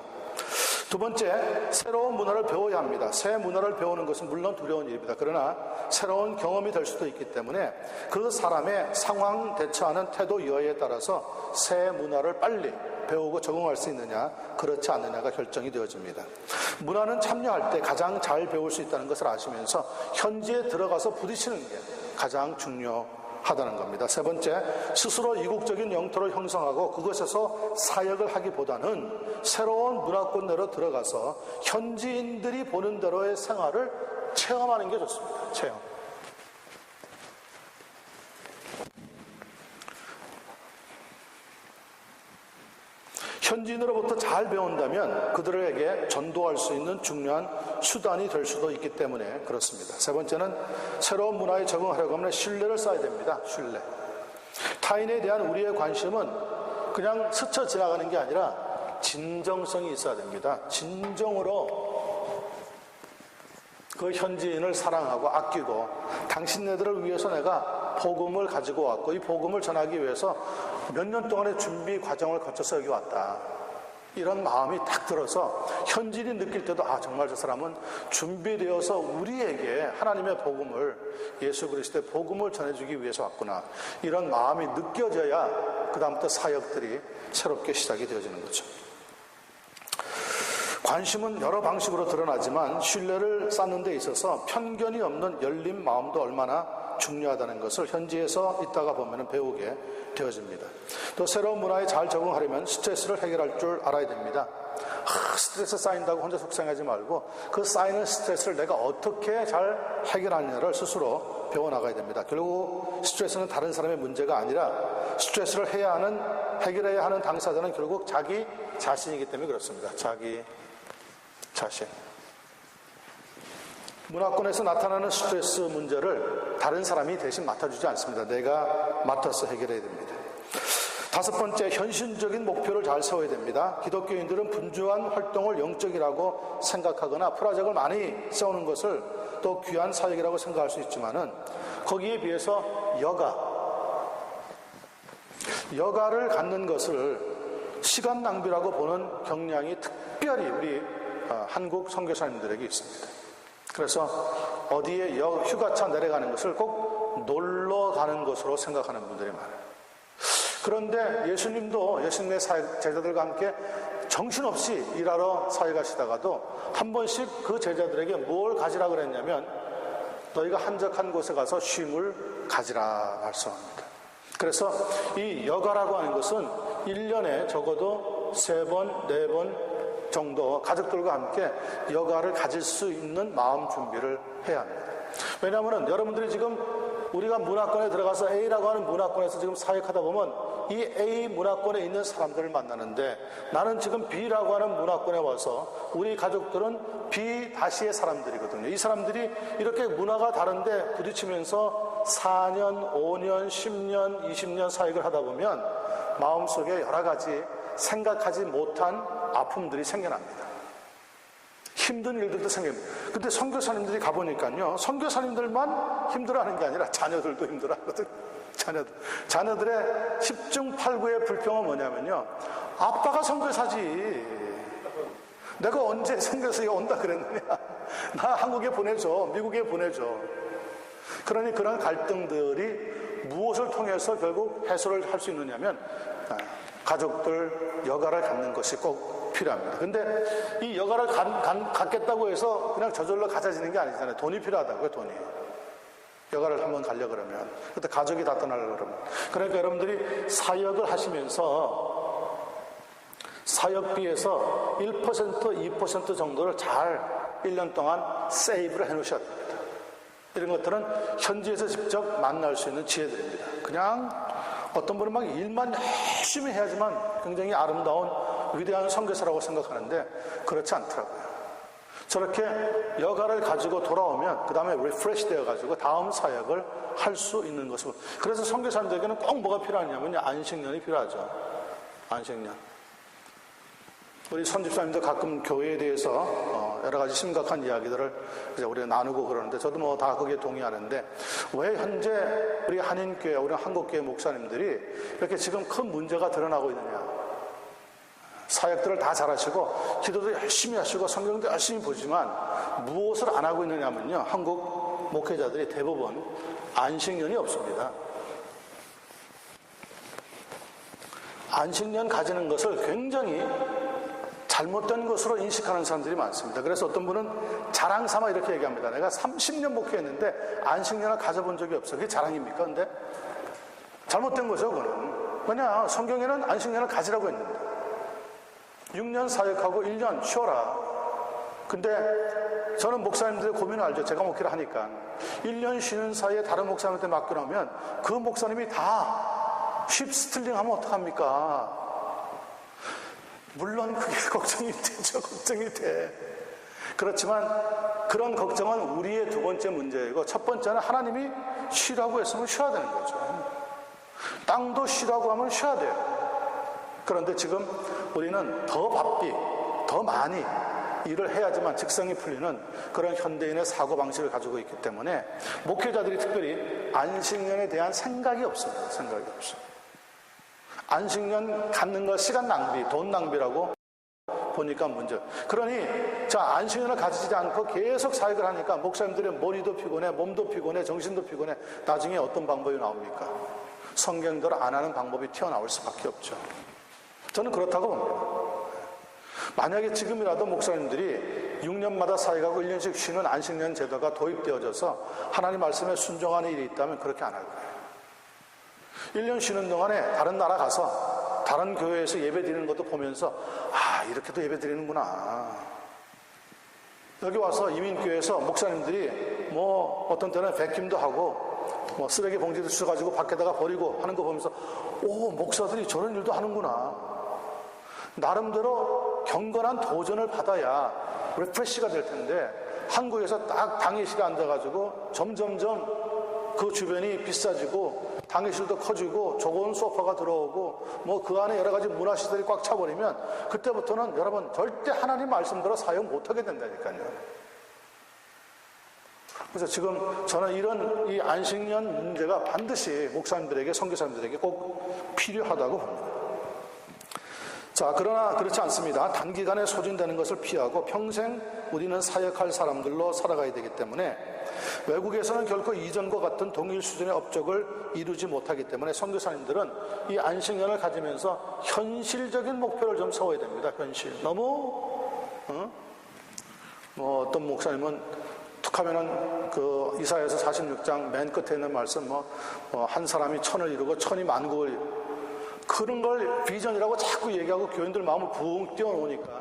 두 번째, 새로운 문화를 배워야 합니다. 새 문화를 배우는 것은 물론 두려운 일입니다. 그러나 새로운 경험이 될 수도 있기 때문에 그 사람의 상황 대처하는 태도 여하에 따라서 새 문화를 빨리 배우고 적응할 수 있느냐 그렇지 않느냐가 결정이 되어집니다. 문화는 참여할 때 가장 잘 배울 수 있다는 것을 아시면서 현지에 들어가서 부딪히는 게 가장 중요하다는 겁니다. 세 번째, 스스로 이국적인 영토를 형성하고 그것에서 사역을 하기보다는 새로운 문화권 내로 들어가서 현지인들이 보는 대로의 생활을 체험하는 게 좋습니다. 체험. 현지인으로부터 잘 배운다면 그들에게 전도할 수 있는 중요한 수단이 될 수도 있기 때문에 그렇습니다. 세 번째는 새로운 문화에 적응하려고 하면 신뢰를 쌓아야 됩니다. 신뢰. 타인에 대한 우리의 관심은 그냥 스쳐 지나가는 게 아니라 진정성이 있어야 됩니다. 진정으로 그 현지인을 사랑하고 아끼고 당신네들을 위해서 내가 복음을 가지고 왔고 이 복음을 전하기 위해서 몇 년 동안의 준비 과정을 거쳐서 여기 왔다. 이런 마음이 딱 들어서 현지인이 느낄 때도 정말 저 사람은 준비되어서 우리에게 하나님의 복음을 예수 그리스도의 복음을 전해주기 위해서 왔구나. 이런 마음이 느껴져야 그 다음부터 사역들이 새롭게 시작이 되어지는 거죠. 관심은 여러 방식으로 드러나지만 신뢰를 쌓는 데 있어서 편견이 없는 열린 마음도 얼마나 중요하다는 것을 현지에서 있다가 보면 배우게 되어집니다. 또 새로운 문화에 잘 적응하려면 스트레스를 해결할 줄 알아야 됩니다. 스트레스 쌓인다고 혼자 속상하지 말고 그 쌓이는 스트레스를 내가 어떻게 잘 해결하느냐를 스스로 배워나가야 됩니다. 결국 스트레스는 다른 사람의 문제가 아니라 스트레스를 해결해야 하는 당사자는 결국 자기 자신이기 때문에 그렇습니다. 자기 자신. 문화권에서 나타나는 스트레스 문제를 다른 사람이 대신 맡아주지 않습니다. 내가 맡아서 해결해야 됩니다. 다섯 번째, 현실적인 목표를 잘 세워야 됩니다. 기독교인들은 분주한 활동을 영적이라고 생각하거나 프로젝트를 많이 세우는 것을 또 귀한 사역이라고 생각할 수 있지만은 거기에 비해서 여가를 갖는 것을 시간 낭비라고 보는 경향이 특별히 우리 한국 선교사님들에게 있습니다. 그래서 어디에 휴가차 내려가는 것을 꼭 놀러 가는 것으로 생각하는 분들이 많아요. 그런데 예수님도 예수님의 제자들과 함께 정신없이 일하러 사역하시다가도 한 번씩 그 제자들에게 뭘 가지라 그랬냐면 너희가 한적한 곳에 가서 쉼을 가지라 말씀합니다. 그래서 이 여가라고 하는 것은 1년에 적어도 3번, 4번 정도 가족들과 함께 여가를 가질 수 있는 마음 준비를 해야 합니다. 왜냐하면 여러분들이 지금 우리가 문화권에 들어가서 A라고 하는 문화권에서 지금 사역하다 보면 이 A 문화권에 있는 사람들을 만나는데 나는 지금 B라고 하는 문화권에 와서 우리 가족들은 B-의 사람들이거든요. 이 사람들이 이렇게 문화가 다른데 부딪히면서 4년, 5년, 10년, 20년 사역을 하다 보면 마음속에 여러 가지 생각하지 못한 아픔들이 생겨납니다. 힘든 일들도 생깁니다. 근데 선교사님들이 가보니까요, 선교사님들만 힘들어하는 게 아니라 자녀들도 힘들어하거든요. 자녀들의 10중 8구의 불평은 뭐냐면요, 아빠가 선교사지 내가 언제 선교사에 온다 그랬느냐, 나 한국에 보내줘, 미국에 보내줘. 그러니 그런 갈등들이 무엇을 통해서 결국 해소를 할 수 있느냐면 가족들 여가를 갖는 것이 꼭 필요합니다. 근데 이 여가를 갖겠다고 해서 그냥 저절로 가져지는 게 아니잖아요. 돈이 필요하다고요, 돈이. 여가를 한번 가려고 그러면. 그때 가족이 다 떠나려고 그러면. 그러니까 여러분들이 사역을 하시면서 사역비에서 1%, 2% 정도를 잘 1년 동안 세이브를 해 놓으셔야 됩니다. 이런 것들은 현지에서 직접 만날 수 있는 지혜들입니다. 그냥 어떤 분은 막 일만 열심히 해야지만 굉장히 아름다운 위대한 선교사라고 생각하는데 그렇지 않더라고요. 저렇게 여가를 가지고 돌아오면 그 다음에 리프레시 되어가지고 다음 사역을 할 수 있는 것으로. 그래서 선교사님들에게는 꼭 뭐가 필요하냐면 안식년이 필요하죠. 안식년. 우리 선집사님도 가끔 교회에 대해서 여러 가지 심각한 이야기들을 이제 우리가 나누고 그러는데 저도 뭐 다 거기에 동의하는데 왜 현재 우리 한인교회, 우리 한국교회 목사님들이 이렇게 지금 큰 문제가 드러나고 있느냐. 사역들을 다 잘하시고 기도도 열심히 하시고 성경도 열심히 보지만 무엇을 안 하고 있느냐면요, 한국 목회자들이 대부분 안식년이 없습니다. 안식년 가지는 것을 굉장히 잘못된 것으로 인식하는 사람들이 많습니다. 그래서 어떤 분은 자랑 삼아 이렇게 얘기합니다. 내가 30년 목회했는데 안식년을 가져본 적이 없어. 그게 자랑입니까? 근데 잘못된 거죠, 그거는. 왜냐, 성경에는 안식년을 가지라고 했는데 6년 사역하고 1년 쉬어라. 근데 저는 목사님들의 고민을 알죠. 제가 목회를 하니까 1년 쉬는 사이에 다른 목사님한테 맡겨놓으면 그 목사님이 다 쉽스틀링 하면 어떡합니까? 물론 그게 걱정이 되죠. 걱정이 돼. 그렇지만 그런 걱정은 우리의 두 번째 문제이고, 첫 번째는 하나님이 쉬라고 했으면 쉬어야 되는 거죠. 땅도 쉬라고 하면 쉬어야 돼요. 그런데 지금 우리는 더 바삐, 더 많이 일을 해야지만 직성이 풀리는 그런 현대인의 사고방식을 가지고 있기 때문에 목회자들이 특별히 안식년에 대한 생각이 없습니다. 생각이 없어요. 안식년 갖는 거 시간 낭비, 돈 낭비라고 보니까 문제. 그러니 자, 안식년을 가지지 않고 계속 사역을 하니까 목사님들의 머리도 피곤해, 몸도 피곤해, 정신도 피곤해. 나중에 어떤 방법이 나옵니까? 성경대로 안 하는 방법이 튀어나올 수밖에 없죠. 저는 그렇다고 봅니다. 만약에 지금이라도 목사님들이 6년마다 사역하고 1년씩 쉬는 안식년 제도가 도입되어져서 하나님 말씀에 순종하는 일이 있다면 그렇게 안 할 거예요. 1년 쉬는 동안에 다른 나라 가서 다른 교회에서 예배 드리는 것도 보면서 이렇게도 예배 드리는구나. 여기 와서 이민교회에서 목사님들이 뭐 어떤 때는 백김도 하고 뭐 쓰레기 봉지도 주워가지고 밖에다가 버리고 하는 거 보면서 목사들이 저런 일도 하는구나. 나름대로 경건한 도전을 받아야 리프레시가 될 텐데 한국에서 딱 당일실에 앉아가지고 점점점 그 주변이 비싸지고 당회실도 커지고 좋은 소파가 들어오고 뭐 그 안에 여러 가지 문화시설이 꽉 차버리면 그때부터는 여러분 절대 하나님 말씀대로 사용 못하게 된다니까요. 그래서 지금 저는 이런 이 안식년 문제가 반드시 목사님들에게, 선교사님들에게 꼭 필요하다고 봅니다. 자, 그러나 그렇지 않습니다. 단기간에 소진되는 것을 피하고 평생 우리는 사역할 사람들로 살아가야 되기 때문에 외국에서는 결코 이전과 같은 동일 수준의 업적을 이루지 못하기 때문에 선교사님들은 이 안식년을 가지면서 현실적인 목표를 좀 세워야 됩니다. 현실. 너무 뭐 어떤 목사님은 툭하면은 그 이사야서 46장 맨 끝에 있는 말씀 한 사람이 천을 이루고 천이 만국을 그런 걸 비전이라고 자꾸 얘기하고 교인들 마음을 붕 띄워놓으니까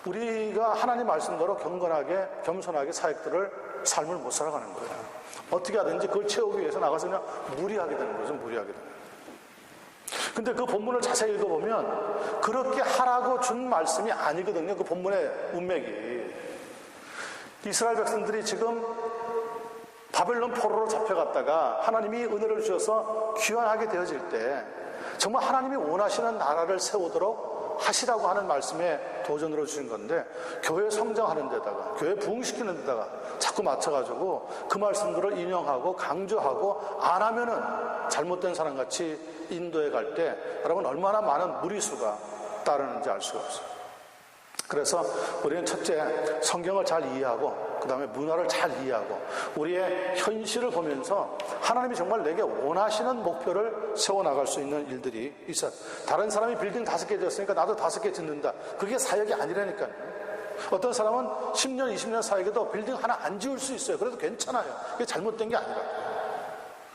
우리가 하나님 말씀대로 경건하게 겸손하게 사역들을 삶을 못 살아가는 거예요. 어떻게 하든지 그걸 채우기 위해서 나가서 그냥 무리하게 되는 거죠. 무리하게 되는 거예요. 근데 그 본문을 자세히 읽어보면 그렇게 하라고 준 말씀이 아니거든요. 그 본문의 문맥이. 이스라엘 백성들이 지금 바벨론 포로로 잡혀갔다가 하나님이 은혜를 주셔서 귀환하게 되어질 때 정말 하나님이 원하시는 나라를 세우도록 하시라고 하는 말씀에 도전으로 주신 건데 교회 성장하는 데다가 교회 부흥시키는 데다가 자꾸 맞춰가지고 그 말씀들을 인용하고 강조하고 안 하면은 잘못된 사람같이 인도에 갈 때 여러분 얼마나 많은 무리수가 따르는지 알 수가 없어요. 그래서 우리는 첫째 성경을 잘 이해하고 그 다음에 문화를 잘 이해하고 우리의 현실을 보면서 하나님이 정말 내게 원하시는 목표를 세워나갈 수 있는 일들이 있어요. 다른 사람이 빌딩 5개 지었으니까 나도 5개 짓는다. 그게 사역이 아니라니까요. 어떤 사람은 10년 20년 사역에도 빌딩 하나 안 지을 수 있어요. 그래도 괜찮아요. 그게 잘못된 게 아니라고요.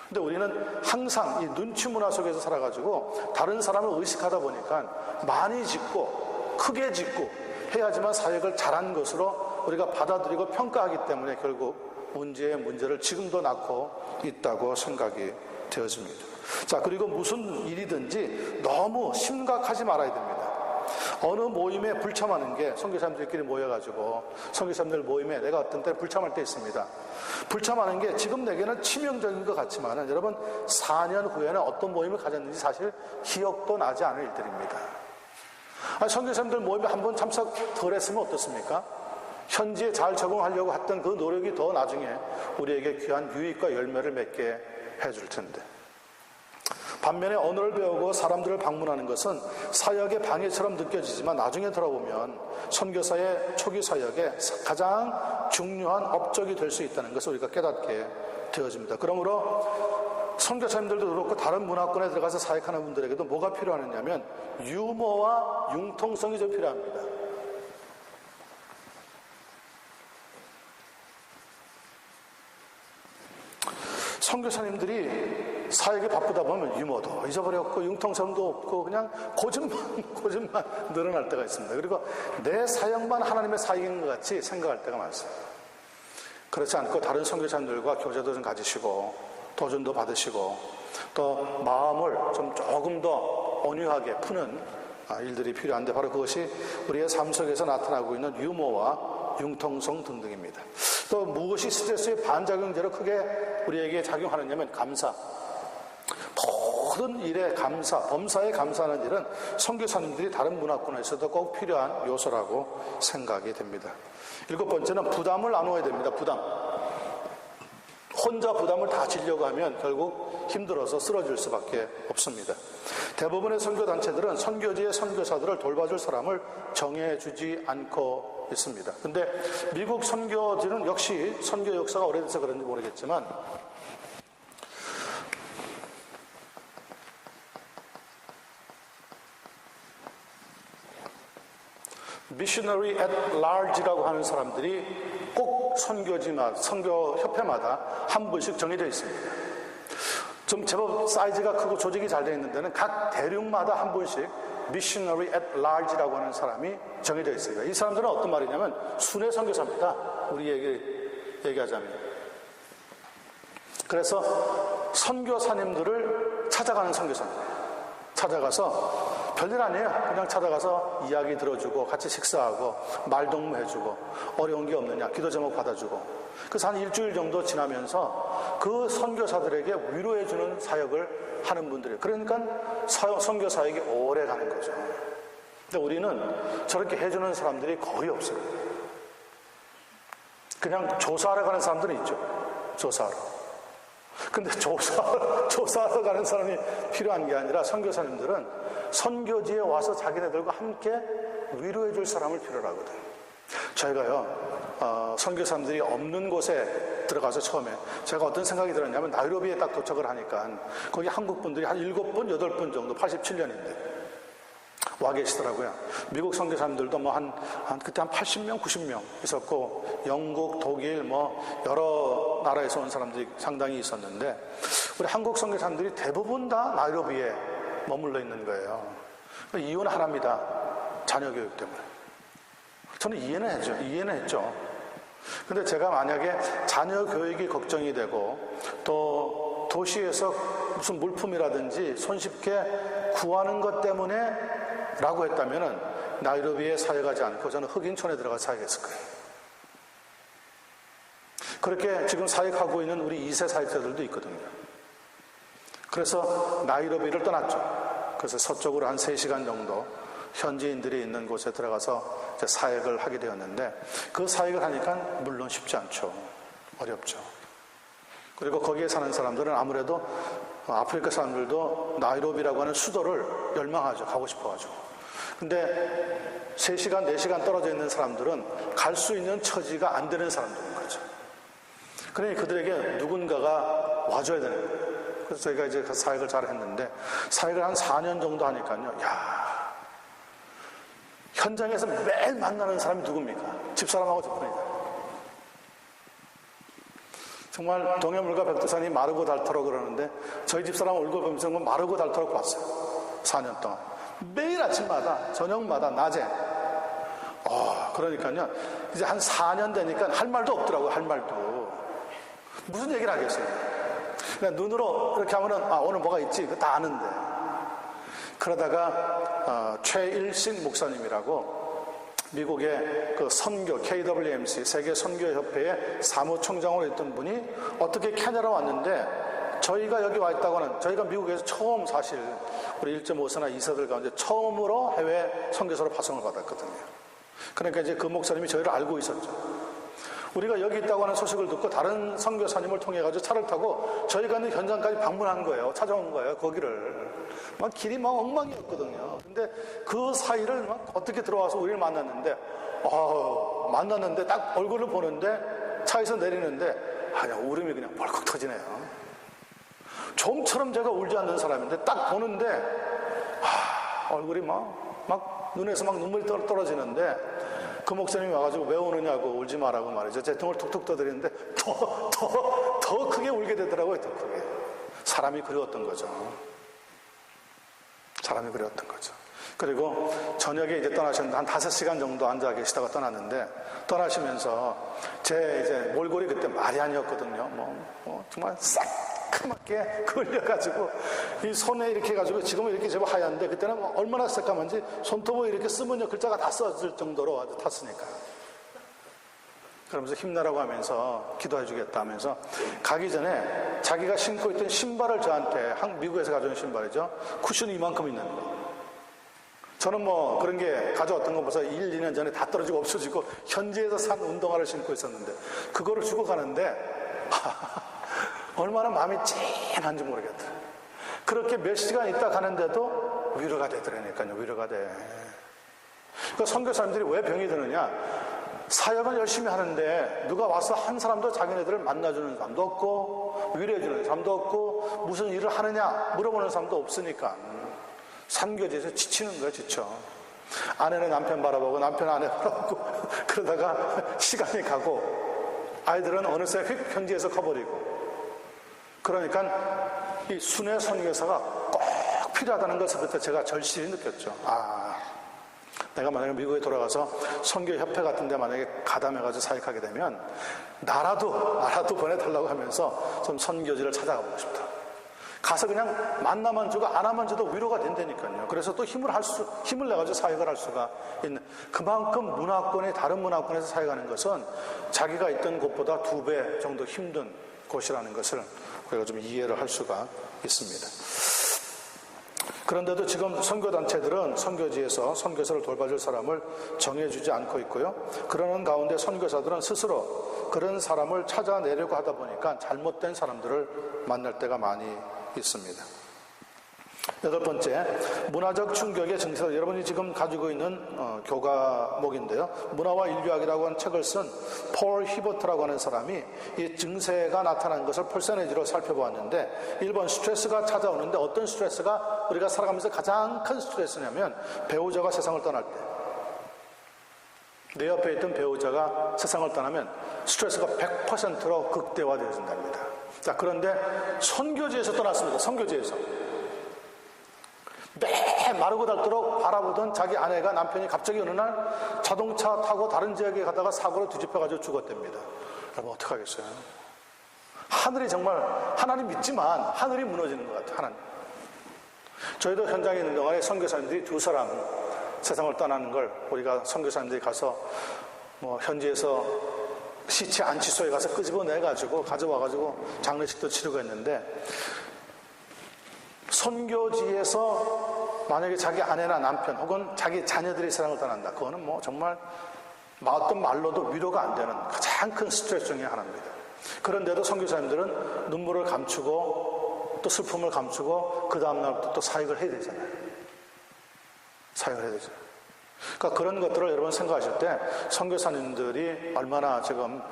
근데 우리는 항상 이 눈치 문화 속에서 살아가지고 다른 사람을 의식하다 보니까 많이 짓고 크게 짓고 해야지만 사역을 잘한 것으로 우리가 받아들이고 평가하기 때문에 결국 문제의 문제를 지금도 낳고 있다고 생각이 되어집니다. 자, 그리고 무슨 일이든지 너무 심각하지 말아야 됩니다. 어느 모임에 불참하는 게 선교사님들끼리 모여가지고 선교사님들 모임에 내가 어떤 때 불참할 때 있습니다. 불참하는 게 지금 내게는 치명적인 것 같지만 여러분 4년 후에는 어떤 모임을 가졌는지 사실 기억도 나지 않을 일들입니다. 선교사님들 모임에 한 번 참석 덜 했으면 어떻습니까? 현지에 잘 적응하려고 했던 그 노력이 더 나중에 우리에게 귀한 유익과 열매를 맺게 해줄 텐데 반면에 언어를 배우고 사람들을 방문하는 것은 사역의 방해처럼 느껴지지만 나중에 들어보면 선교사의 초기 사역에 가장 중요한 업적이 될 수 있다는 것을 우리가 깨닫게 되어집니다. 그러므로 선교사님들도 그렇고 다른 문화권에 들어가서 사역하는 분들에게도 뭐가 필요하느냐면 유머와 융통성이 좀 필요합니다. 선교사님들이 사역에 바쁘다 보면 유머도 잊어버렸고 융통성도 없고 그냥 고집만 늘어날 때가 있습니다. 그리고 내 사역만 하나님의 사역인 것 같이 생각할 때가 많습니다. 그렇지 않고 다른 선교사님들과 교제도 좀 가지시고 도전도 받으시고 또 마음을 좀 조금 더 온유하게 푸는 일들이 필요한데 바로 그것이 우리의 삶 속에서 나타나고 있는 유머와 융통성 등등입니다. 또 무엇이 스트레스의 반작용제로 크게 우리에게 작용하느냐면 감사. 모든 일에 감사, 범사에 감사하는 일은 선교사님들이 다른 문화권에서도 꼭 필요한 요소라고 생각이 됩니다. 7번째는 부담을 나누어야 됩니다. 부담. 혼자 부담을 다 지려고 하면 결국 힘들어서 쓰러질 수밖에 없습니다. 대부분의 선교단체들은 선교지의 선교사들을 돌봐줄 사람을 정해주지 않고 있습니다. 근데 미국 선교지는 역시 선교 역사가 오래돼서 그런지 모르겠지만 미셔너리 앳 라지라고 하는 사람들이 꼭 선교지마다, 선교협회마다 한 분씩 정해져 있습니다. 좀 제법 사이즈가 크고 조직이 잘 되어 있는 데는 각 대륙마다 한 분씩 미셔너리 앳 라지라고 하는 사람이 정해져 있습니다. 이 사람들은 어떤 말이냐면 순회 선교사입니다. 우리 얘기하자면. 그래서 선교사님들을 찾아가는 선교사입니다. 찾아가서 별일 아니에요. 그냥 찾아가서 이야기 들어주고 같이 식사하고 말동무해주고 어려운 게 없느냐 기도 제목 받아주고. 그래서 한 일주일 정도 지나면서 그 선교사들에게 위로해주는 사역을 하는 분들이에요. 그러니까 선교 사역이 오래 가는 거죠. 근데 우리는 저렇게 해주는 사람들이 거의 없어요. 그냥 조사하러 가는 사람들은 있죠. 조사하러. 근데 조사하러 가는 사람이 필요한 게 아니라 선교사님들은 선교지에 와서 자기네들과 함께 위로해 줄 사람을 필요로 하거든요. 저희가요, 선교사님들이 없는 곳에 들어가서 처음에 제가 어떤 생각이 들었냐면 나이로비에 딱 도착을 하니까 거기 한국 분들이 한 7분, 8분 정도 87년인데 와 계시더라고요. 미국 선교사님들도 뭐 그때 한 80명, 90명 있었고, 영국, 독일, 뭐, 여러 나라에서 온 사람들이 상당히 있었는데, 우리 한국 선교사님들이 대부분 다 나이로비에 머물러 있는 거예요. 이유는 하나입니다. 자녀 교육 때문에. 저는 이해는 했죠. 근데 제가 만약에 자녀 교육이 걱정이 되고, 또 도시에서 무슨 물품이라든지 손쉽게 구하는 것 때문에 라고 했다면은 나이로비에 사역하지 않고 저는 흑인촌에 들어가서 사역했을 거예요. 그렇게 지금 사역하고 있는 우리 2세 사역자들도 있거든요. 그래서 나이로비를 떠났죠. 그래서 서쪽으로 한 3시간 정도 현지인들이 있는 곳에 들어가서 이제 사역을 하게 되었는데, 그 사역을 하니까 물론 쉽지 않죠. 어렵죠. 그리고 거기에 사는 사람들은 아무래도 아프리카 사람들도 나이로비라고 하는 수도를 열망하죠. 가고 싶어가지고. 근데 3시간, 4시간 떨어져 있는 사람들은 갈 수 있는 처지가 안 되는 사람들인 거죠. 그러니 그들에게 누군가가 와줘야 되는 거예요. 그래서 저희가 이제 사역을 잘 했는데, 사역을 한 4년 정도 하니까요, 현장에서 매일 만나는 사람이 누굽니까? 집사람하고 저뿐이다. 정말 동해물과 백두산이 마르고 닳도록 그러는데, 저희 집사람 얼굴 보면서 마르고 닳도록 봤어요. 4년 동안. 매일 아침마다, 저녁마다, 낮에. 그러니까요, 이제 한 4년 되니까 할 말도 없더라고요, 할 말도. 무슨 얘기를 하겠어요? 그냥 눈으로 이렇게 하면은, 오늘 뭐가 있지? 그거 다 아는데. 그러다가, 최일신 목사님이라고, 미국의 그 선교, KWMC, 세계 선교협회의 사무총장으로 있던 분이 어떻게 캐나다로 왔는데, 저희가 여기 와 있다고 하는, 저희가 미국에서 처음 사실 우리 1.5세나 2세들 가운데 처음으로 해외 선교사로 파송을 받았거든요. 그러니까 이제 그 목사님이 저희를 알고 있었죠. 우리가 여기 있다고 하는 소식을 듣고 다른 선교사님을 통해 가지고 차를 타고 저희가 있는 현장까지 방문한 거예요. 찾아온 거예요. 거기를. 막 길이 막 엉망이었거든요. 근데 그 사이를 막 어떻게 들어와서 우리를 만났는데, 만났는데 딱 얼굴을 보는데 차에서 내리는데 그냥 울음이 그냥 벌컥 터지네요. 좀처럼 제가 울지 않는 사람인데 딱 보는데 얼굴이 막 눈에서 막 눈물이 떨어지는데, 그 목사님이 와가지고 왜 우느냐고, 울지 마라고 말이죠. 제 등을 툭툭 떠드리는데 더 크게 울게 되더라고요. 더 크게. 사람이 그리웠던 거죠. 사람이 그리웠던 거죠. 그리고 저녁에 이제 떠나셨는데 한 5시간 정도 앉아 계시다가 떠났는데, 떠나시면서 제 이제 몰골이 그때 말이 아니었거든요. 정말 새까맣게 걸려가지고 이 손에 이렇게 해가지고, 지금은 이렇게 제법 하얀데 그때는 얼마나 새까만지 손톱을 이렇게 쓰면 글자가 다 써질 정도로 아주 탔으니까. 그러면서 힘내라고 하면서 기도해 주겠다 하면서 가기 전에 자기가 신고 있던 신발을 저한테, 미국에서 가져온 신발이죠. 쿠션이 이만큼 있는 거. 저는 그런 게 가져왔던 거 벌써 1, 2년 전에 다 떨어지고 없어지고 현지에서 산 운동화를 신고 있었는데, 그거를 주고 가는데 얼마나 마음이 찡한지 모르겠더라. 그렇게 몇 시간 있다 가는데도 위로가 되더라니까요. 위로가 돼. 그러니까 선교사님들이 왜 병이 드느냐? 사역은 열심히 하는데 누가 와서 한 사람도 자기네들을 만나주는 사람도 없고, 위로해주는 사람도 없고, 무슨 일을 하느냐 물어보는 사람도 없으니까 선교지에서 지치는 거야. 지쳐. 아내는 남편 바라보고, 남편 아내 바라보고 그러다가 시간이 가고 아이들은 어느새 휙 현지에서 커버리고. 그러니까 이 순회 선교사가 꼭 필요하다는 것을 그때 제가 절실히 느꼈죠. 내가 만약에 미국에 돌아가서 선교협회 같은 데 만약에 가담해가지고 사역하게 되면 나라도 보내달라고 하면서 좀 선교지를 찾아가보고 싶다. 가서 그냥 만나만 주고 안아만 줘도 위로가 된다니까요. 그래서 또 힘을 내가지고 사역을 할 수가 있는, 그만큼 문화권이 다른 문화권에서 사역하는 것은 자기가 있던 곳보다 2배 정도 힘든 곳이라는 것을 우리가 좀 이해를 할 수가 있습니다. 그런데도 지금 선교단체들은 선교지에서 선교사를 돌봐줄 사람을 정해주지 않고 있고요. 그러는 가운데 선교사들은 스스로 그런 사람을 찾아내려고 하다 보니까 잘못된 사람들을 만날 때가 많이 있습니다. 8번째, 문화적 충격의 증세. 여러분이 지금 가지고 있는 교과목인데요. 문화와 인류학이라고 하는 책을 쓴 폴 히버트라고 하는 사람이 이 증세가 나타난 것을 퍼센티지로 살펴보았는데 1번 스트레스가 찾아오는데, 어떤 스트레스가 우리가 살아가면서 가장 큰 스트레스냐면 배우자가 세상을 떠날 때, 내 옆에 있던 배우자가 세상을 떠나면 스트레스가 100%로 극대화되어진답니다. 자, 그런데 선교지에서 떠났습니다. 선교지에서 매 마르고 닳도록 바라보던 자기 아내가, 남편이 갑자기 어느 날 자동차 타고 다른 지역에 가다가 사고로 뒤집혀가지고 죽었답니다. 여러분 어떡하겠어요? 하늘이 정말, 하나님 믿지만 하늘이 무너지는 것 같아요. 하나님. 저희도 현장에 있는 동안에 선교사님들이 2사람 세상을 떠나는 걸 우리가 선교사님들이 가서 현지에서 시체 안치소에 가서 끄집어내가지고 가져와가지고 장례식도 치르고 했는데, 선교지에서 만약에 자기 아내나 남편 혹은 자기 자녀들이 세상을 떠난다, 그거는 정말 어떤 말로도 위로가 안 되는 가장 큰 스트레스 중에 하나입니다. 그런데도 선교사님들은 눈물을 감추고 또 슬픔을 감추고 그 다음날부터 또 사역을 해야 되잖아요. 사역을 해야 되죠. 그러니까 그런 것들을 여러분 생각하실 때 선교사님들이 얼마나 지금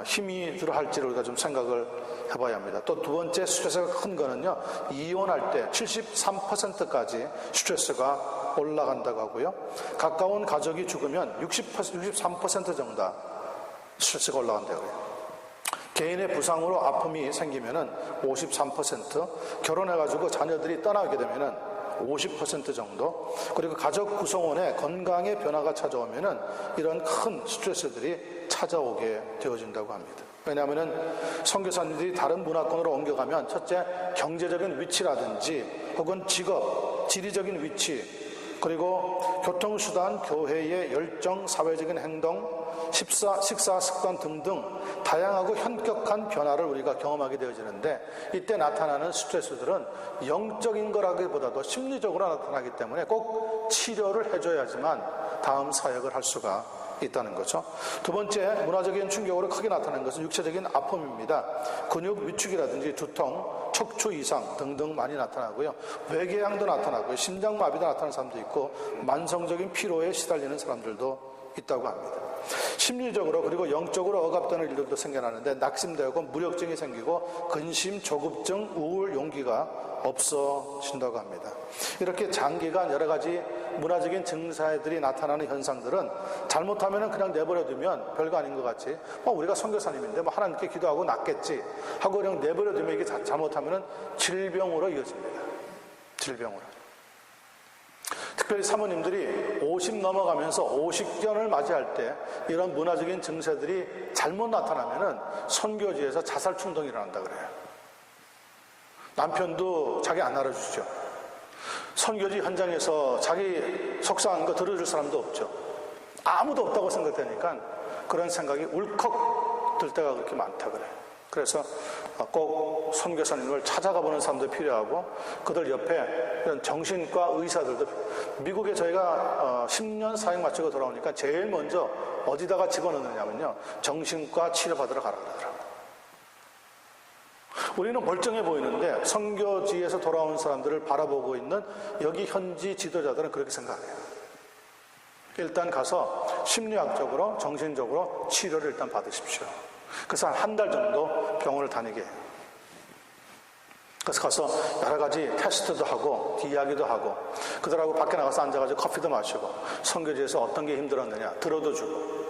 힘이 들어할지를 우리가 좀 생각을 해봐야 합니다. 또 2번째 스트레스가 큰 거는요, 이혼할 때 73%까지 스트레스가 올라간다고 하고요. 가까운 가족이 죽으면 63% 정도 스트레스가 올라간다고 해요. 개인의 부상으로 아픔이 생기면은 53%, 결혼해가지고 자녀들이 떠나게 되면은 50% 정도, 그리고 가족 구성원의 건강에 변화가 찾아오면은 이런 큰 스트레스들이 찾아오게 되어진다고 합니다. 왜냐하면은 선교사님들이 다른 문화권으로 옮겨가면 첫째, 경제적인 위치라든지 혹은 직업, 지리적인 위치, 그리고 교통수단, 교회의 열정, 사회적인 행동, 식사 습관 등등 다양하고 현격한 변화를 우리가 경험하게 되어지는데, 이때 나타나는 스트레스들은 영적인 거라기보다도 심리적으로 나타나기 때문에 꼭 치료를 해줘야지만 다음 사역을 할 수가 있다는 거죠. 2번째, 문화적인 충격으로 크게 나타나는 것은 육체적인 아픔입니다. 근육 위축이라든지 두통, 척추 이상 등등 많이 나타나고요. 외궤양도 나타나고요. 심장마비도 나타나는 사람도 있고 만성적인 피로에 시달리는 사람들도 있다고 합니다. 심리적으로 그리고 영적으로 억압되는 일들도 생겨나는데, 낙심되고 무력증이 생기고 근심, 조급증, 우울, 용기가 없어진다고 합니다. 이렇게 장기간 여러 가지 문화적인 증세들이 나타나는 현상들은 잘못하면 그냥 내버려두면 별거 아닌 것 같이 우리가 선교사님인데 하나님께 기도하고 낫겠지 하고 그냥 내버려두면 이게 잘못하면 질병으로 이어집니다. 질병으로. 특별히 사모님들이 50 넘어가면서 50견을 맞이할 때 이런 문화적인 증세들이 잘못 나타나면은 선교지에서 자살 충동이 일어난다 그래요. 남편도 자기 안 알아주죠. 선교지 현장에서 자기 속상한 거 들어줄 사람도 없죠. 아무도 없다고 생각되니까 그런 생각이 울컥 들 때가 그렇게 많다 그래요. 그래서 꼭 선교사님을 찾아가 보는 사람도 필요하고, 그들 옆에 이런 정신과 의사들도, 미국에 저희가 10년 사역 마치고 돌아오니까 제일 먼저 어디다가 집어넣느냐면요, 정신과 치료받으러 가라 그러더라고요. 우리는 멀쩡해 보이는데 선교지에서 돌아온 사람들을 바라보고 있는 여기 현지 지도자들은 그렇게 생각해요. 일단 가서 심리학적으로, 정신적으로 치료를 일단 받으십시오. 그래서 한 달 정도 병원을 다니게 해요. 그래서 가서 여러 가지 테스트도 하고 이야기도 하고, 그들하고 밖에 나가서 앉아가지고 커피도 마시고, 선교지에서 어떤 게 힘들었느냐 들어도 주고,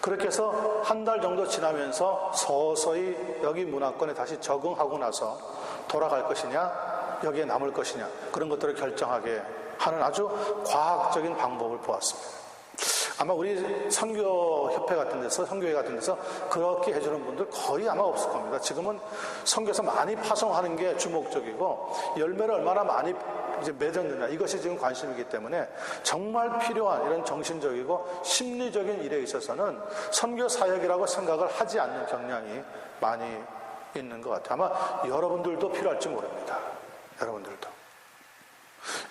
그렇게 해서 한 달 정도 지나면서 서서히 여기 문화권에 다시 적응하고 나서 돌아갈 것이냐 여기에 남을 것이냐, 그런 것들을 결정하게 하는 아주 과학적인 방법을 보았습니다. 아마 우리 선교협회 같은 데서, 선교회 같은 데서 그렇게 해주는 분들 거의 아마 없을 겁니다. 지금은 선교에서 많이 파송하는 게 주목적이고 열매를 얼마나 많이 이제 맺었느냐, 이것이 지금 관심이기 때문에 정말 필요한 이런 정신적이고 심리적인 일에 있어서는 선교 사역이라고 생각을 하지 않는 경향이 많이 있는 것 같아요. 아마 여러분들도 필요할지 모릅니다. 여러분들도.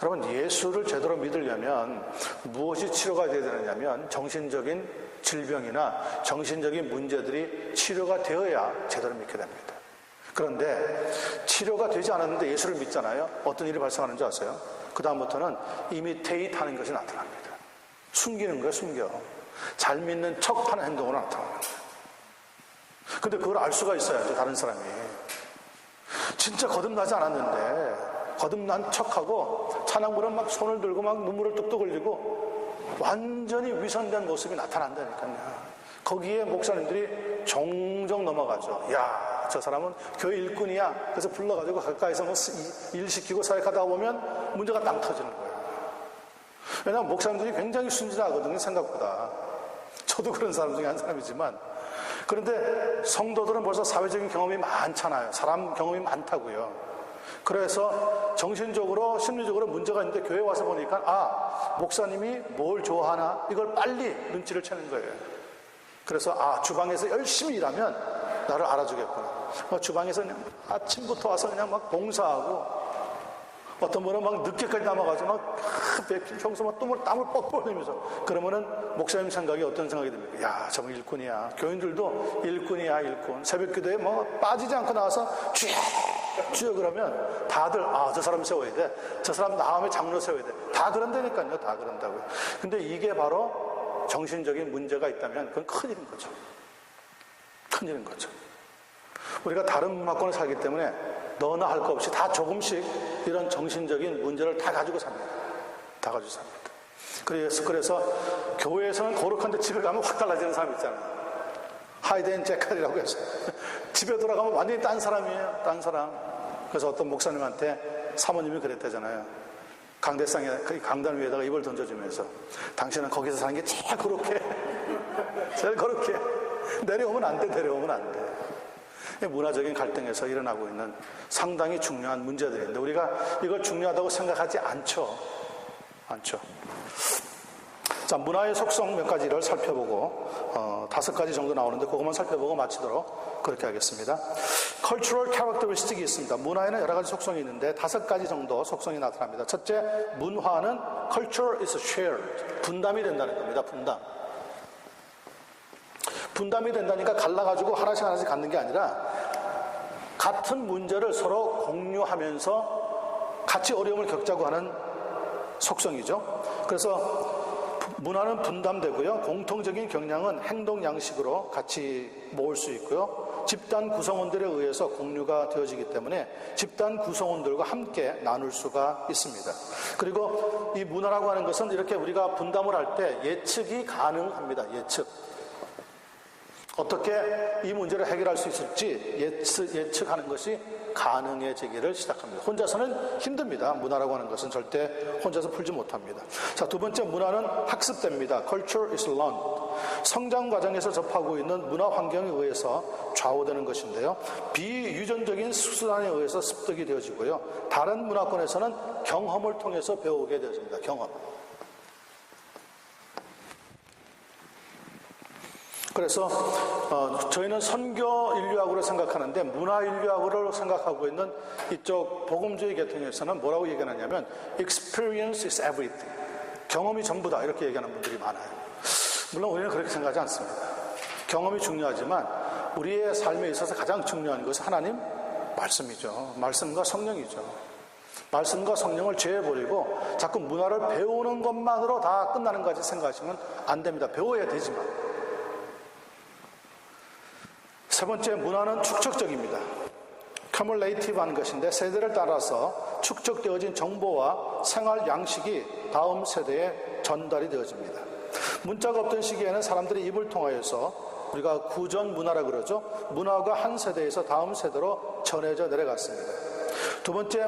여러분, 예수를 제대로 믿으려면 무엇이 치료가 되어야 되느냐면 정신적인 질병이나 정신적인 문제들이 치료가 되어야 제대로 믿게 됩니다. 그런데 치료가 되지 않았는데 예수를 믿잖아요. 어떤 일이 발생하는 줄 아세요? 그 다음부터는 이미테이트 하는 것이 나타납니다. 숨기는 거예요. 숨겨. 잘 믿는 척하는 행동으로 나타나는 거예요. 근데 그걸 알 수가 있어야죠. 다른 사람이 진짜 거듭나지 않았는데 거듭난 척하고 찬양부는 막 손을 들고 막 눈물을 뚝뚝 흘리고 완전히 위선된 모습이 나타난다니까요. 거기에 목사님들이 종종 넘어가죠. 야, 저 사람은 교회 일꾼이야. 그래서 불러가지고 가까이서 뭐 일 시키고 사역하다 보면 문제가 땅 터지는 거예요. 왜냐하면 목사님들이 굉장히 순진하거든요. 생각보다. 저도 그런 사람 중에 한 사람이지만, 그런데 성도들은 벌써 사회적인 경험이 많잖아요. 사람 경험이 많다고요. 그래서 정신적으로 심리적으로 문제가 있는데 교회 와서 보니까 목사님이 뭘 좋아하나 이걸 빨리 눈치를 채는 거예요. 그래서 주방에서 열심히 일하면 나를 알아주겠구나. 주방에서 그냥 아침부터 와서 그냥 막 봉사하고, 어떤 분은 막 늦게까지 남아가지고 막 평소 막 땀을 뻑뻑 흘리면서, 그러면은 목사님 생각이 어떤 생각이 듭니까? 야, 저분 일꾼이야. 교인들도 일꾼이야, 일꾼. 새벽 기도에 뭐 빠지지 않고 나와서 쥐어 그러면 다들 저 사람 세워야 돼. 저 사람 다음에 장로 세워야 돼. 다 그런다니까요. 다 그런다고요. 근데 이게 바로 정신적인 문제가 있다면 그건 큰일인 거죠. 큰일인 거죠. 우리가 다른 문화권에 살기 때문에 너나 할 거 없이 다 조금씩 이런 정신적인 문제를 다 가지고 삽니다. 다 가지고 삽니다. 그래서 교회에서는 거룩한데 집에 가면 확 달라지는 사람 있잖아요. 하이드 앤 제칼이라고 해서 집에 돌아가면 완전히 딴 사람이에요. 딴 사람. 그래서 어떤 목사님한테 사모님이 그랬다잖아요. 강대상에, 강단 위에다가 입을 던져주면서 당신은 거기서 사는 게 제일 거룩해. 제일 거룩해. 내려오면 안 돼. 내려오면 안 돼. 문화적인 갈등에서 일어나고 있는 상당히 중요한 문제들인데 우리가 이걸 중요하다고 생각하지 않죠. 자, 문화의 속성 몇 가지를 살펴보고 5가지 정도 나오는데 그것만 살펴보고 마치도록 그렇게 하겠습니다. Cultural characteristic이 있습니다. 문화에는 여러 가지 속성이 있는데 5가지 정도 속성이 나타납니다. 첫째, 문화는 culture is shared. 분담이 된다는 겁니다. 분담이 된다니까 갈라가지고 하나씩 갖는 게 아니라 같은 문제를 서로 공유하면서 같이 어려움을 겪자고 하는 속성이죠. 그래서 문화는 분담되고요. 공통적인 경향은 행동 양식으로 같이 모을 수 있고요. 집단 구성원들에 의해서 공유가 되어지기 때문에 집단 구성원들과 함께 나눌 수가 있습니다. 그리고 이 문화라고 하는 것은 이렇게 우리가 분담을 할 때 예측이 가능합니다. 어떻게 이 문제를 해결할 수 있을지 예측하는 것이 가능해지기를 시작합니다. 혼자서는 힘듭니다. 문화라고 하는 것은 절대 혼자서 풀지 못합니다. 자, 두 번째, 문화는 학습됩니다. Culture is learned. 성장 과정에서 접하고 있는 문화 환경에 의해서 좌우되는 것인데요. 비유전적인 수단에 의해서 습득이 되어지고요. 다른 문화권에서는 경험을 통해서 배우게 되어집니다. 경험. 그래서 저희는 선교 인류학으로 생각하는데 문화 인류학으로 생각하고 있는 이쪽 복음주의 계통에서는 뭐라고 얘기하냐면 experience is everything. 경험이 전부다 이렇게 얘기하는 분들이 많아요. 물론 우리는 그렇게 생각하지 않습니다. 경험이 중요하지만 우리의 삶에 있어서 가장 중요한 것은 하나님 말씀이죠. 말씀과 성령이죠. 말씀과 성령을 제해버리고 자꾸 문화를 배우는 것만으로 다 끝나는 것까지 생각하시면 안 됩니다. 배워야 되지만. 세 번째, 문화는 축적적입니다. 커뮬레이티브한 것인데 세대를 따라서 축적되어진 정보와 생활 양식이 다음 세대에 전달이 되어집니다. 문자가 없던 시기에는 사람들이 입을 통하여서 우리가 구전 문화라고 그러죠. 문화가 한 세대에서 다음 세대로 전해져 내려갔습니다. 두 번째,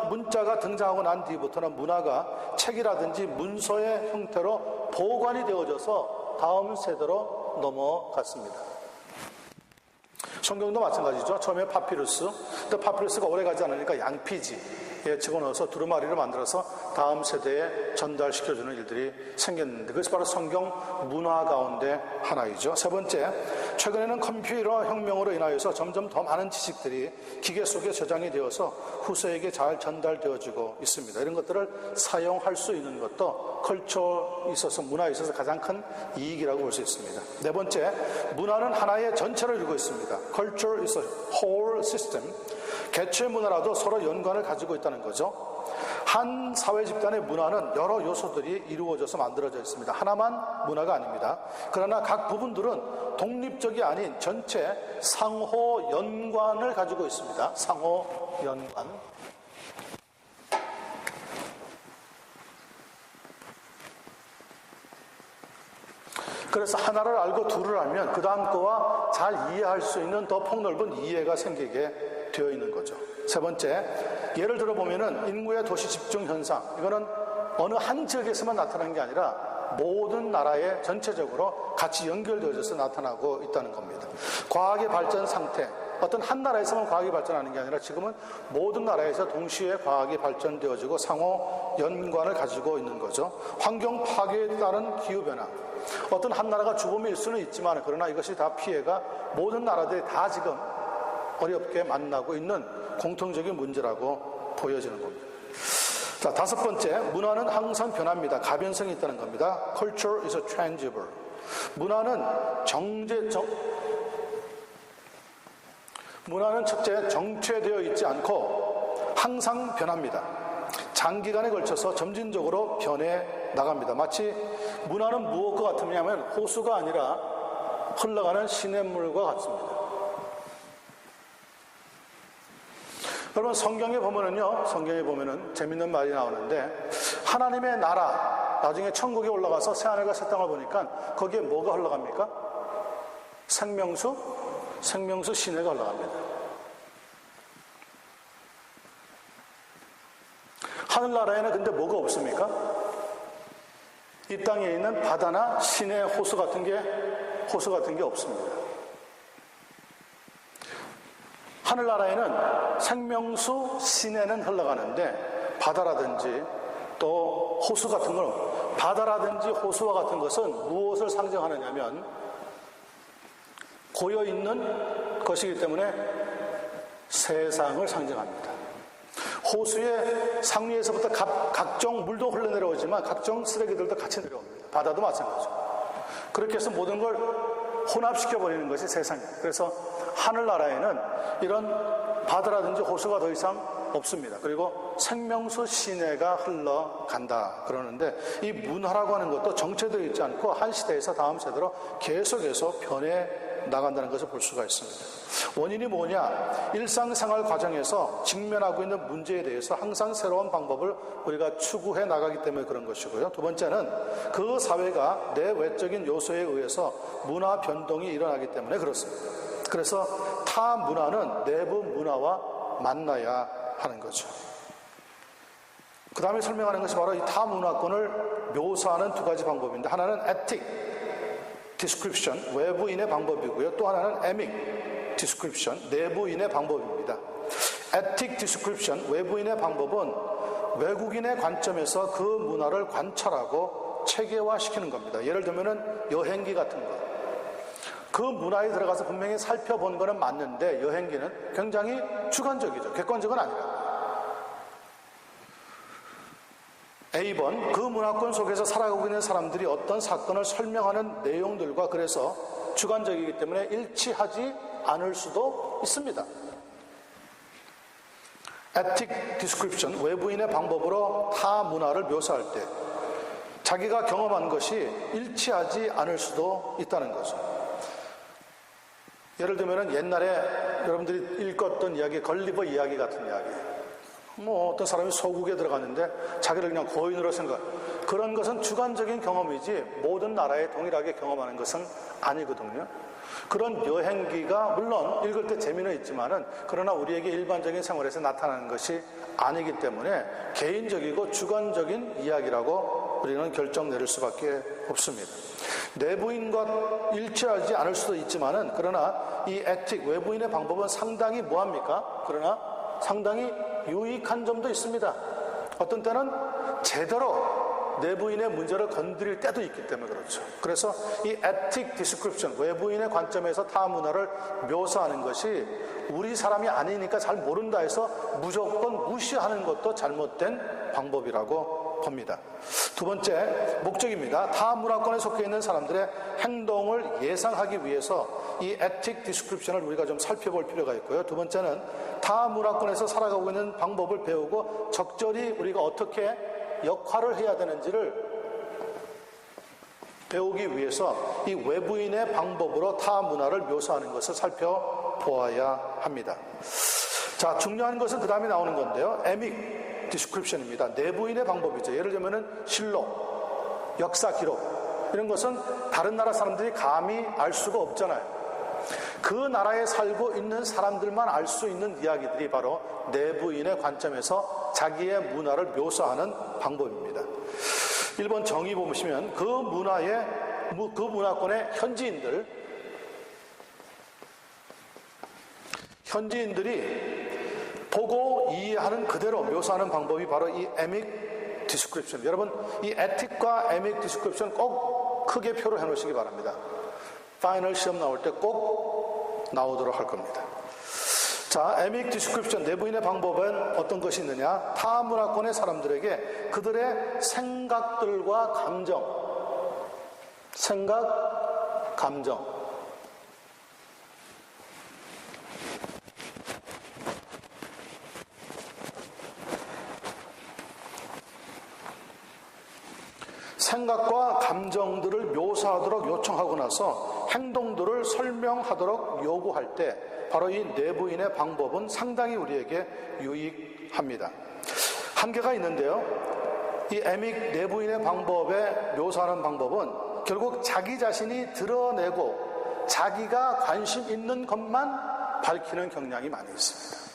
문자가 등장하고 난 뒤부터는 문화가 책이라든지 문서의 형태로 보관이 되어져서 다음 세대로 넘어갔습니다. 성경도 마찬가지죠. 처음에 파피루스, 근데 파피루스가 오래가지 않으니까 양피지에 집어넣어서 두루마리를 만들어서 다음 세대에 전달시켜주는 일들이 생겼는데, 그것이 바로 성경 문화 가운데 하나이죠. 세 번째, 최근에는 컴퓨터 혁명으로 인하여서 점점 더 많은 지식들이 기계 속에 저장이 되어서 후세에게 잘 전달되어지고 있습니다. 이런 것들을 사용할 수 있는 것도 컬처에 있어서, 문화에 있어서 가장 큰 이익이라고 볼 수 있습니다. 네 번째, 문화는 하나의 전체를 이루고 있습니다. Culture is a whole system. 개체 문화라도 서로 연관을 가지고 있다는 거죠. 한 사회 집단의 문화는 여러 요소들이 이루어져서 만들어져 있습니다. 하나만 문화가 아닙니다. 그러나 각 부분들은 독립적이 아닌 전체 상호 연관을 가지고 있습니다. 상호 연관. 그래서 하나를 알고 둘을 알면 그 다음 거와 잘 이해할 수 있는 더 폭넓은 이해가 생기게 되어 있는 거죠. 세 번째, 예를 들어 보면은 인구의 도시 집중 현상, 이거는 어느 한 지역에서만 나타나는 게 아니라 모든 나라에 전체적으로 같이 연결되어져서 나타나고 있다는 겁니다. 과학의 발전 상태, 어떤 한 나라에서만 과학이 발전하는 게 아니라 지금은 모든 나라에서 동시에 과학이 발전되어지고 상호 연관을 가지고 있는 거죠. 환경 파괴에 따른 기후변화, 어떤 한 나라가 주범일 수는 있지만 그러나 이것이 다 피해가 모든 나라들이 다 지금 어렵게 만나고 있는 공통적인 문제라고 보여지는 겁니다. 자, 다섯 번째, 문화는 항상 변합니다. 가변성이 있다는 겁니다. Culture is changeable. 문화는 문화는 첫째, 정체되어 있지 않고 항상 변합니다. 장기간에 걸쳐서 점진적으로 변해 나갑니다. 마치 문화는 무엇과 같으냐면 호수가 아니라 흘러가는 시냇물과 같습니다. 여러분, 성경에 보면은 재밌는 말이 나오는데, 하나님의 나라, 나중에 천국에 올라가서 새하늘과 새 땅을 보니까 거기에 뭐가 흘러갑니까? 생명수 시내가 흘러갑니다. 하늘나라에는 근데 뭐가 없습니까? 이 땅에 있는 바다나 시내 호수 같은 게 없습니다. 하늘나라에는 생명수 시내는 흘러가는데 바다라든지 또 호수 같은 건, 바다라든지 호수와 같은 것은 무엇을 상징하느냐면 고여있는 것이기 때문에 세상을 상징합니다. 호수의 상류에서부터 각종 물도 흘러내려오지만 각종 쓰레기들도 같이 내려옵니다. 바다도 마찬가지죠. 그렇게 해서 모든 걸 혼합시켜버리는 것이 세상이에요. 그래서 하늘나라에는 이런 바다라든지 호수가 더 이상 없습니다. 그리고 생명수 시내가 흘러간다 그러는데, 이 문화라고 하는 것도 정체되어 있지 않고 한 시대에서 다음 세대로 계속해서 변해 나간다는 것을 볼 수가 있습니다. 원인이 뭐냐? 일상생활 과정에서 직면하고 있는 문제에 대해서 항상 새로운 방법을 우리가 추구해 나가기 때문에 그런 것이고요. 두 번째는 그 사회가 내외적인 요소에 의해서 문화 변동이 일어나기 때문에 그렇습니다. 그래서 타 문화는 내부 문화와 만나야 하는 거죠. 그 다음에 설명하는 것이 바로 이 타 문화권을 묘사하는 두 가지 방법인데, 하나는 ethic description, 외부인의 방법이고요. 또 하나는 emic description, 내부인의 방법입니다. ethic description, 외부인의 방법은 외국인의 관점에서 그 문화를 관찰하고 체계화시키는 겁니다. 예를 들면은 여행기 같은 거. 그 문화에 들어가서 분명히 살펴본 거는 맞는데 여행기는 굉장히 주관적이죠. 객관적은 아니라. A번, 그 문화권 속에서 살아가고 있는 사람들이 어떤 사건을 설명하는 내용들과 그래서 주관적이기 때문에 일치하지 않을 수도 있습니다. Ethic description, 외부인의 방법으로 타 문화를 묘사할 때 자기가 경험한 것이 일치하지 않을 수도 있다는 거죠. 예를 들면 옛날에 여러분들이 읽었던 이야기, 걸리버 이야기 같은 이야기. 어떤 사람이 소국에 들어갔는데 자기를 그냥 고인으로 생각. 그런 것은 주관적인 경험이지 모든 나라에 동일하게 경험하는 것은 아니거든요. 그런 여행기가 물론 읽을 때 재미는 있지만은 그러나 우리에게 일반적인 생활에서 나타나는 것이 아니기 때문에 개인적이고 주관적인 이야기라고 우리는 결정 내릴 수밖에 없습니다. 내부인과 일치하지 않을 수도 있지만은 그러나 이 에틱, 외부인의 방법은 상당히 뭐합니까? 그러나 상당히 유익한 점도 있습니다. 어떤 때는 제대로 내부인의 문제를 건드릴 때도 있기 때문에 그렇죠. 그래서 이 에틱 디스크립션, 외부인의 관점에서 타 문화를 묘사하는 것이 우리 사람이 아니니까 잘 모른다 해서 무조건 무시하는 것도 잘못된 방법이라고 봅니다. 두 번째, 목적입니다. 타 문화권에 속해 있는 사람들의 행동을 예상하기 위해서 이 에틱 디스크립션을 우리가 좀 살펴볼 필요가 있고요. 두 번째는 타 문화권에서 살아가고 있는 방법을 배우고 적절히 우리가 어떻게 역할을 해야 되는지를 배우기 위해서 이 외부인의 방법으로 타 문화를 묘사하는 것을 살펴보아야 합니다. 자, 중요한 것은 그 다음에 나오는 건데요. 에믹 디스크립션입니다. 내부인의 방법이죠. 예를 들면 실록, 역사 기록 이런 것은 다른 나라 사람들이 감히 알 수가 없잖아요. 그 나라에 살고 있는 사람들만 알 수 있는 이야기들이 바로 내부인의 관점에서 자기의 문화를 묘사하는 방법입니다. 1번 정의 보시면 그 문화권의 현지인들이 보고 이해하는 그대로 묘사하는 방법이 바로 이 에믹 디스크립션. 여러분, 이 에틱과 에믹 디스크립션 꼭 크게 표를 해놓으시기 바랍니다. 파이널 시험 나올 때 꼭 나오도록 할 겁니다. 자, 에믹 디스크립션, 내부인의 방법은 어떤 것이 있느냐? 타 문화권의 사람들에게 그들의 생각들과 감정, 생각과 감정들을 묘사하도록 요청하고 나서 행동들을 설명하도록 요구할 때 바로 이 내부인의 방법은 상당히 우리에게 유익합니다. 한계가 있는데요. 이 에믹 내부인의 방법에 묘사하는 방법은 결국 자기 자신이 드러내고 자기가 관심 있는 것만 밝히는 경향이 많이 있습니다.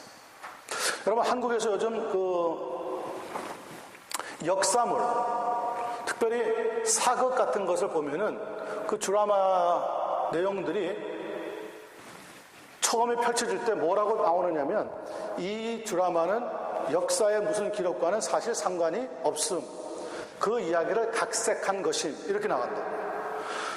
여러분, 한국에서 요즘 역사물, 특별히 사극 같은 것을 보면은 그 드라마 내용들이 처음에 펼쳐질 때 뭐라고 나오느냐면 이 드라마는 역사의 무슨 기록과는 사실 상관이 없음. 그 이야기를 각색한 것임. 이렇게 나간다.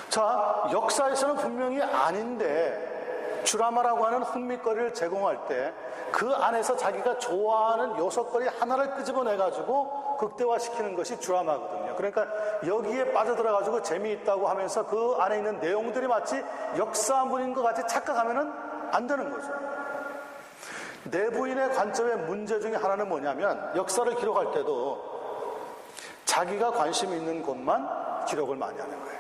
자, 역사에서는 분명히 아닌데 드라마라고 하는 흥미거리를 제공할 때 그 안에서 자기가 좋아하는 요소거리 하나를 끄집어내가지고 극대화시키는 것이 드라마거든요. 그러니까 여기에 빠져들어가지고 재미있다고 하면서 그 안에 있는 내용들이 마치 역사물인 것 같이 착각하면은 안 되는 거죠. 내부인의 관점의 문제 중에 하나는 뭐냐면 역사를 기록할 때도 자기가 관심 있는 곳만 기록을 많이 하는 거예요.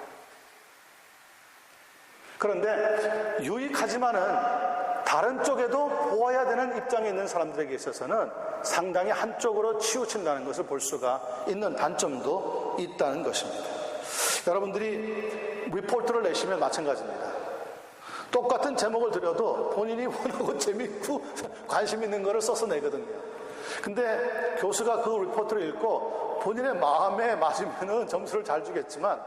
그런데 유익하지만은 다른 쪽에도 보아야 되는 입장에 있는 사람들에게 있어서는 상당히 한쪽으로 치우친다는 것을 볼 수가 있는 단점도 있다는 것입니다. 여러분들이 리포트를 내시면 마찬가지입니다. 똑같은 제목을 드려도 본인이 원하고 재밌고 관심 있는 거를 써서 내거든요. 근데 교수가 그 리포트를 읽고 본인의 마음에 맞으면은 점수를 잘 주겠지만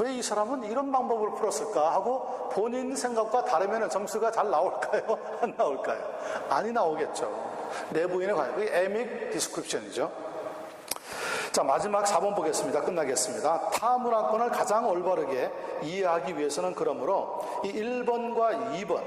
왜 이 사람은 이런 방법으로 풀었을까 하고 본인 생각과 다르면은 점수가 잘 나올까요? 안 나올까요? 아니 나오겠죠. 내부인의 관점, 에믹 디스크립션이죠. 자, 마지막 4번 보겠습니다. 끝나겠습니다. 타 문화권을 가장 올바르게 이해하기 위해서는 그러므로 이 1번과 2번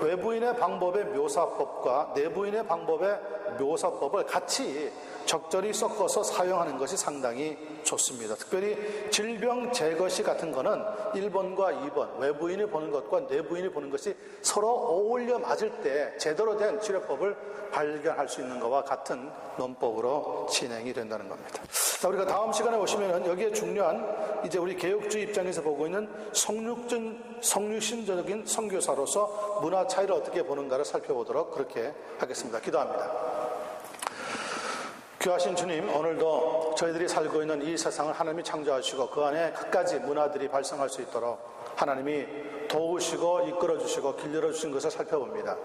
외부인의 방법의 묘사법과 내부인의 방법의 묘사법을 같이 적절히 섞어서 사용하는 것이 상당히 좋습니다. 특별히 질병 제거시 같은 거는 1번과 2번 외부인이 보는 것과 내부인이 보는 것이 서로 어울려 맞을 때 제대로 된 치료법을 발견할 수 있는 것과 같은 논법으로 진행이 된다는 겁니다. 자, 우리가 다음 시간에 오시면은 여기에 중요한 이제 우리 개혁주의 입장에서 보고 있는 성육신적인 선교사로서 문화 차이를 어떻게 보는가를 살펴보도록 그렇게 하겠습니다. 기도합니다. 귀하신 주님, 오늘도 저희들이 살고 있는 이 세상을 하나님이 창조하시고 그 안에 갖가지 문화들이 발생할 수 있도록 하나님이 도우시고 이끌어 주시고 길들여 주신 것을 살펴봅니다.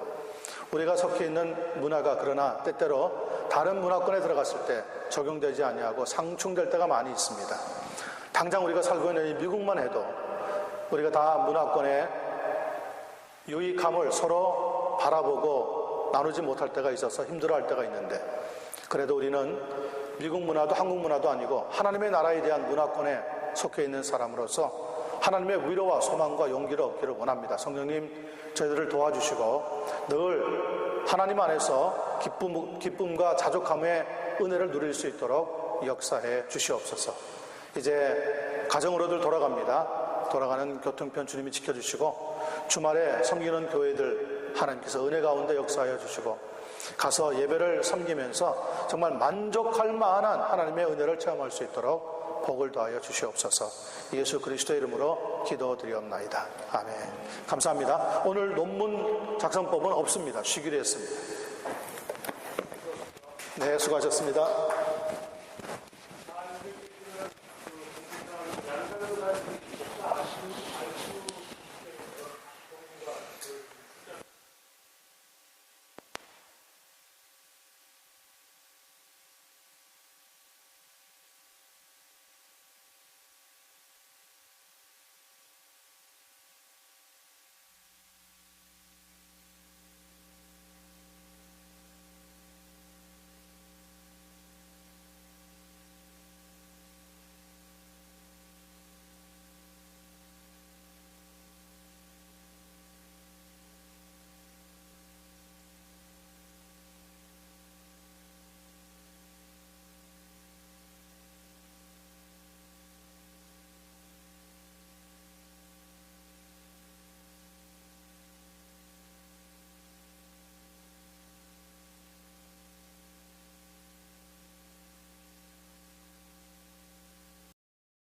우리가 속해 있는 문화가 그러나 때때로 다른 문화권에 들어갔을 때 적용되지 아니하고 상충될 때가 많이 있습니다. 당장 우리가 살고 있는 이 미국만 해도 우리가 다 문화권의 유익함을 서로 바라보고 나누지 못할 때가 있어서 힘들어할 때가 있는데, 그래도 우리는 미국 문화도 한국 문화도 아니고 하나님의 나라에 대한 문화권에 속해 있는 사람으로서 하나님의 위로와 소망과 용기를 얻기를 원합니다. 성령님 저희들을 도와주시고 늘 하나님 안에서 기쁨과 자족함의 은혜를 누릴 수 있도록 역사해 주시옵소서. 이제 가정으로들 돌아갑니다. 돌아가는 교통편 주님이 지켜주시고 주말에 섬기는 교회들 하나님께서 은혜 가운데 역사하여 주시고 가서 예배를 섬기면서 정말 만족할 만한 하나님의 은혜를 체험할 수 있도록 복을 더하여 주시옵소서. 예수 그리스도의 이름으로 기도드리옵나이다. 아멘. 감사합니다. 오늘 논문 작성법은 없습니다. 쉬기로 했습니다. 네, 수고하셨습니다.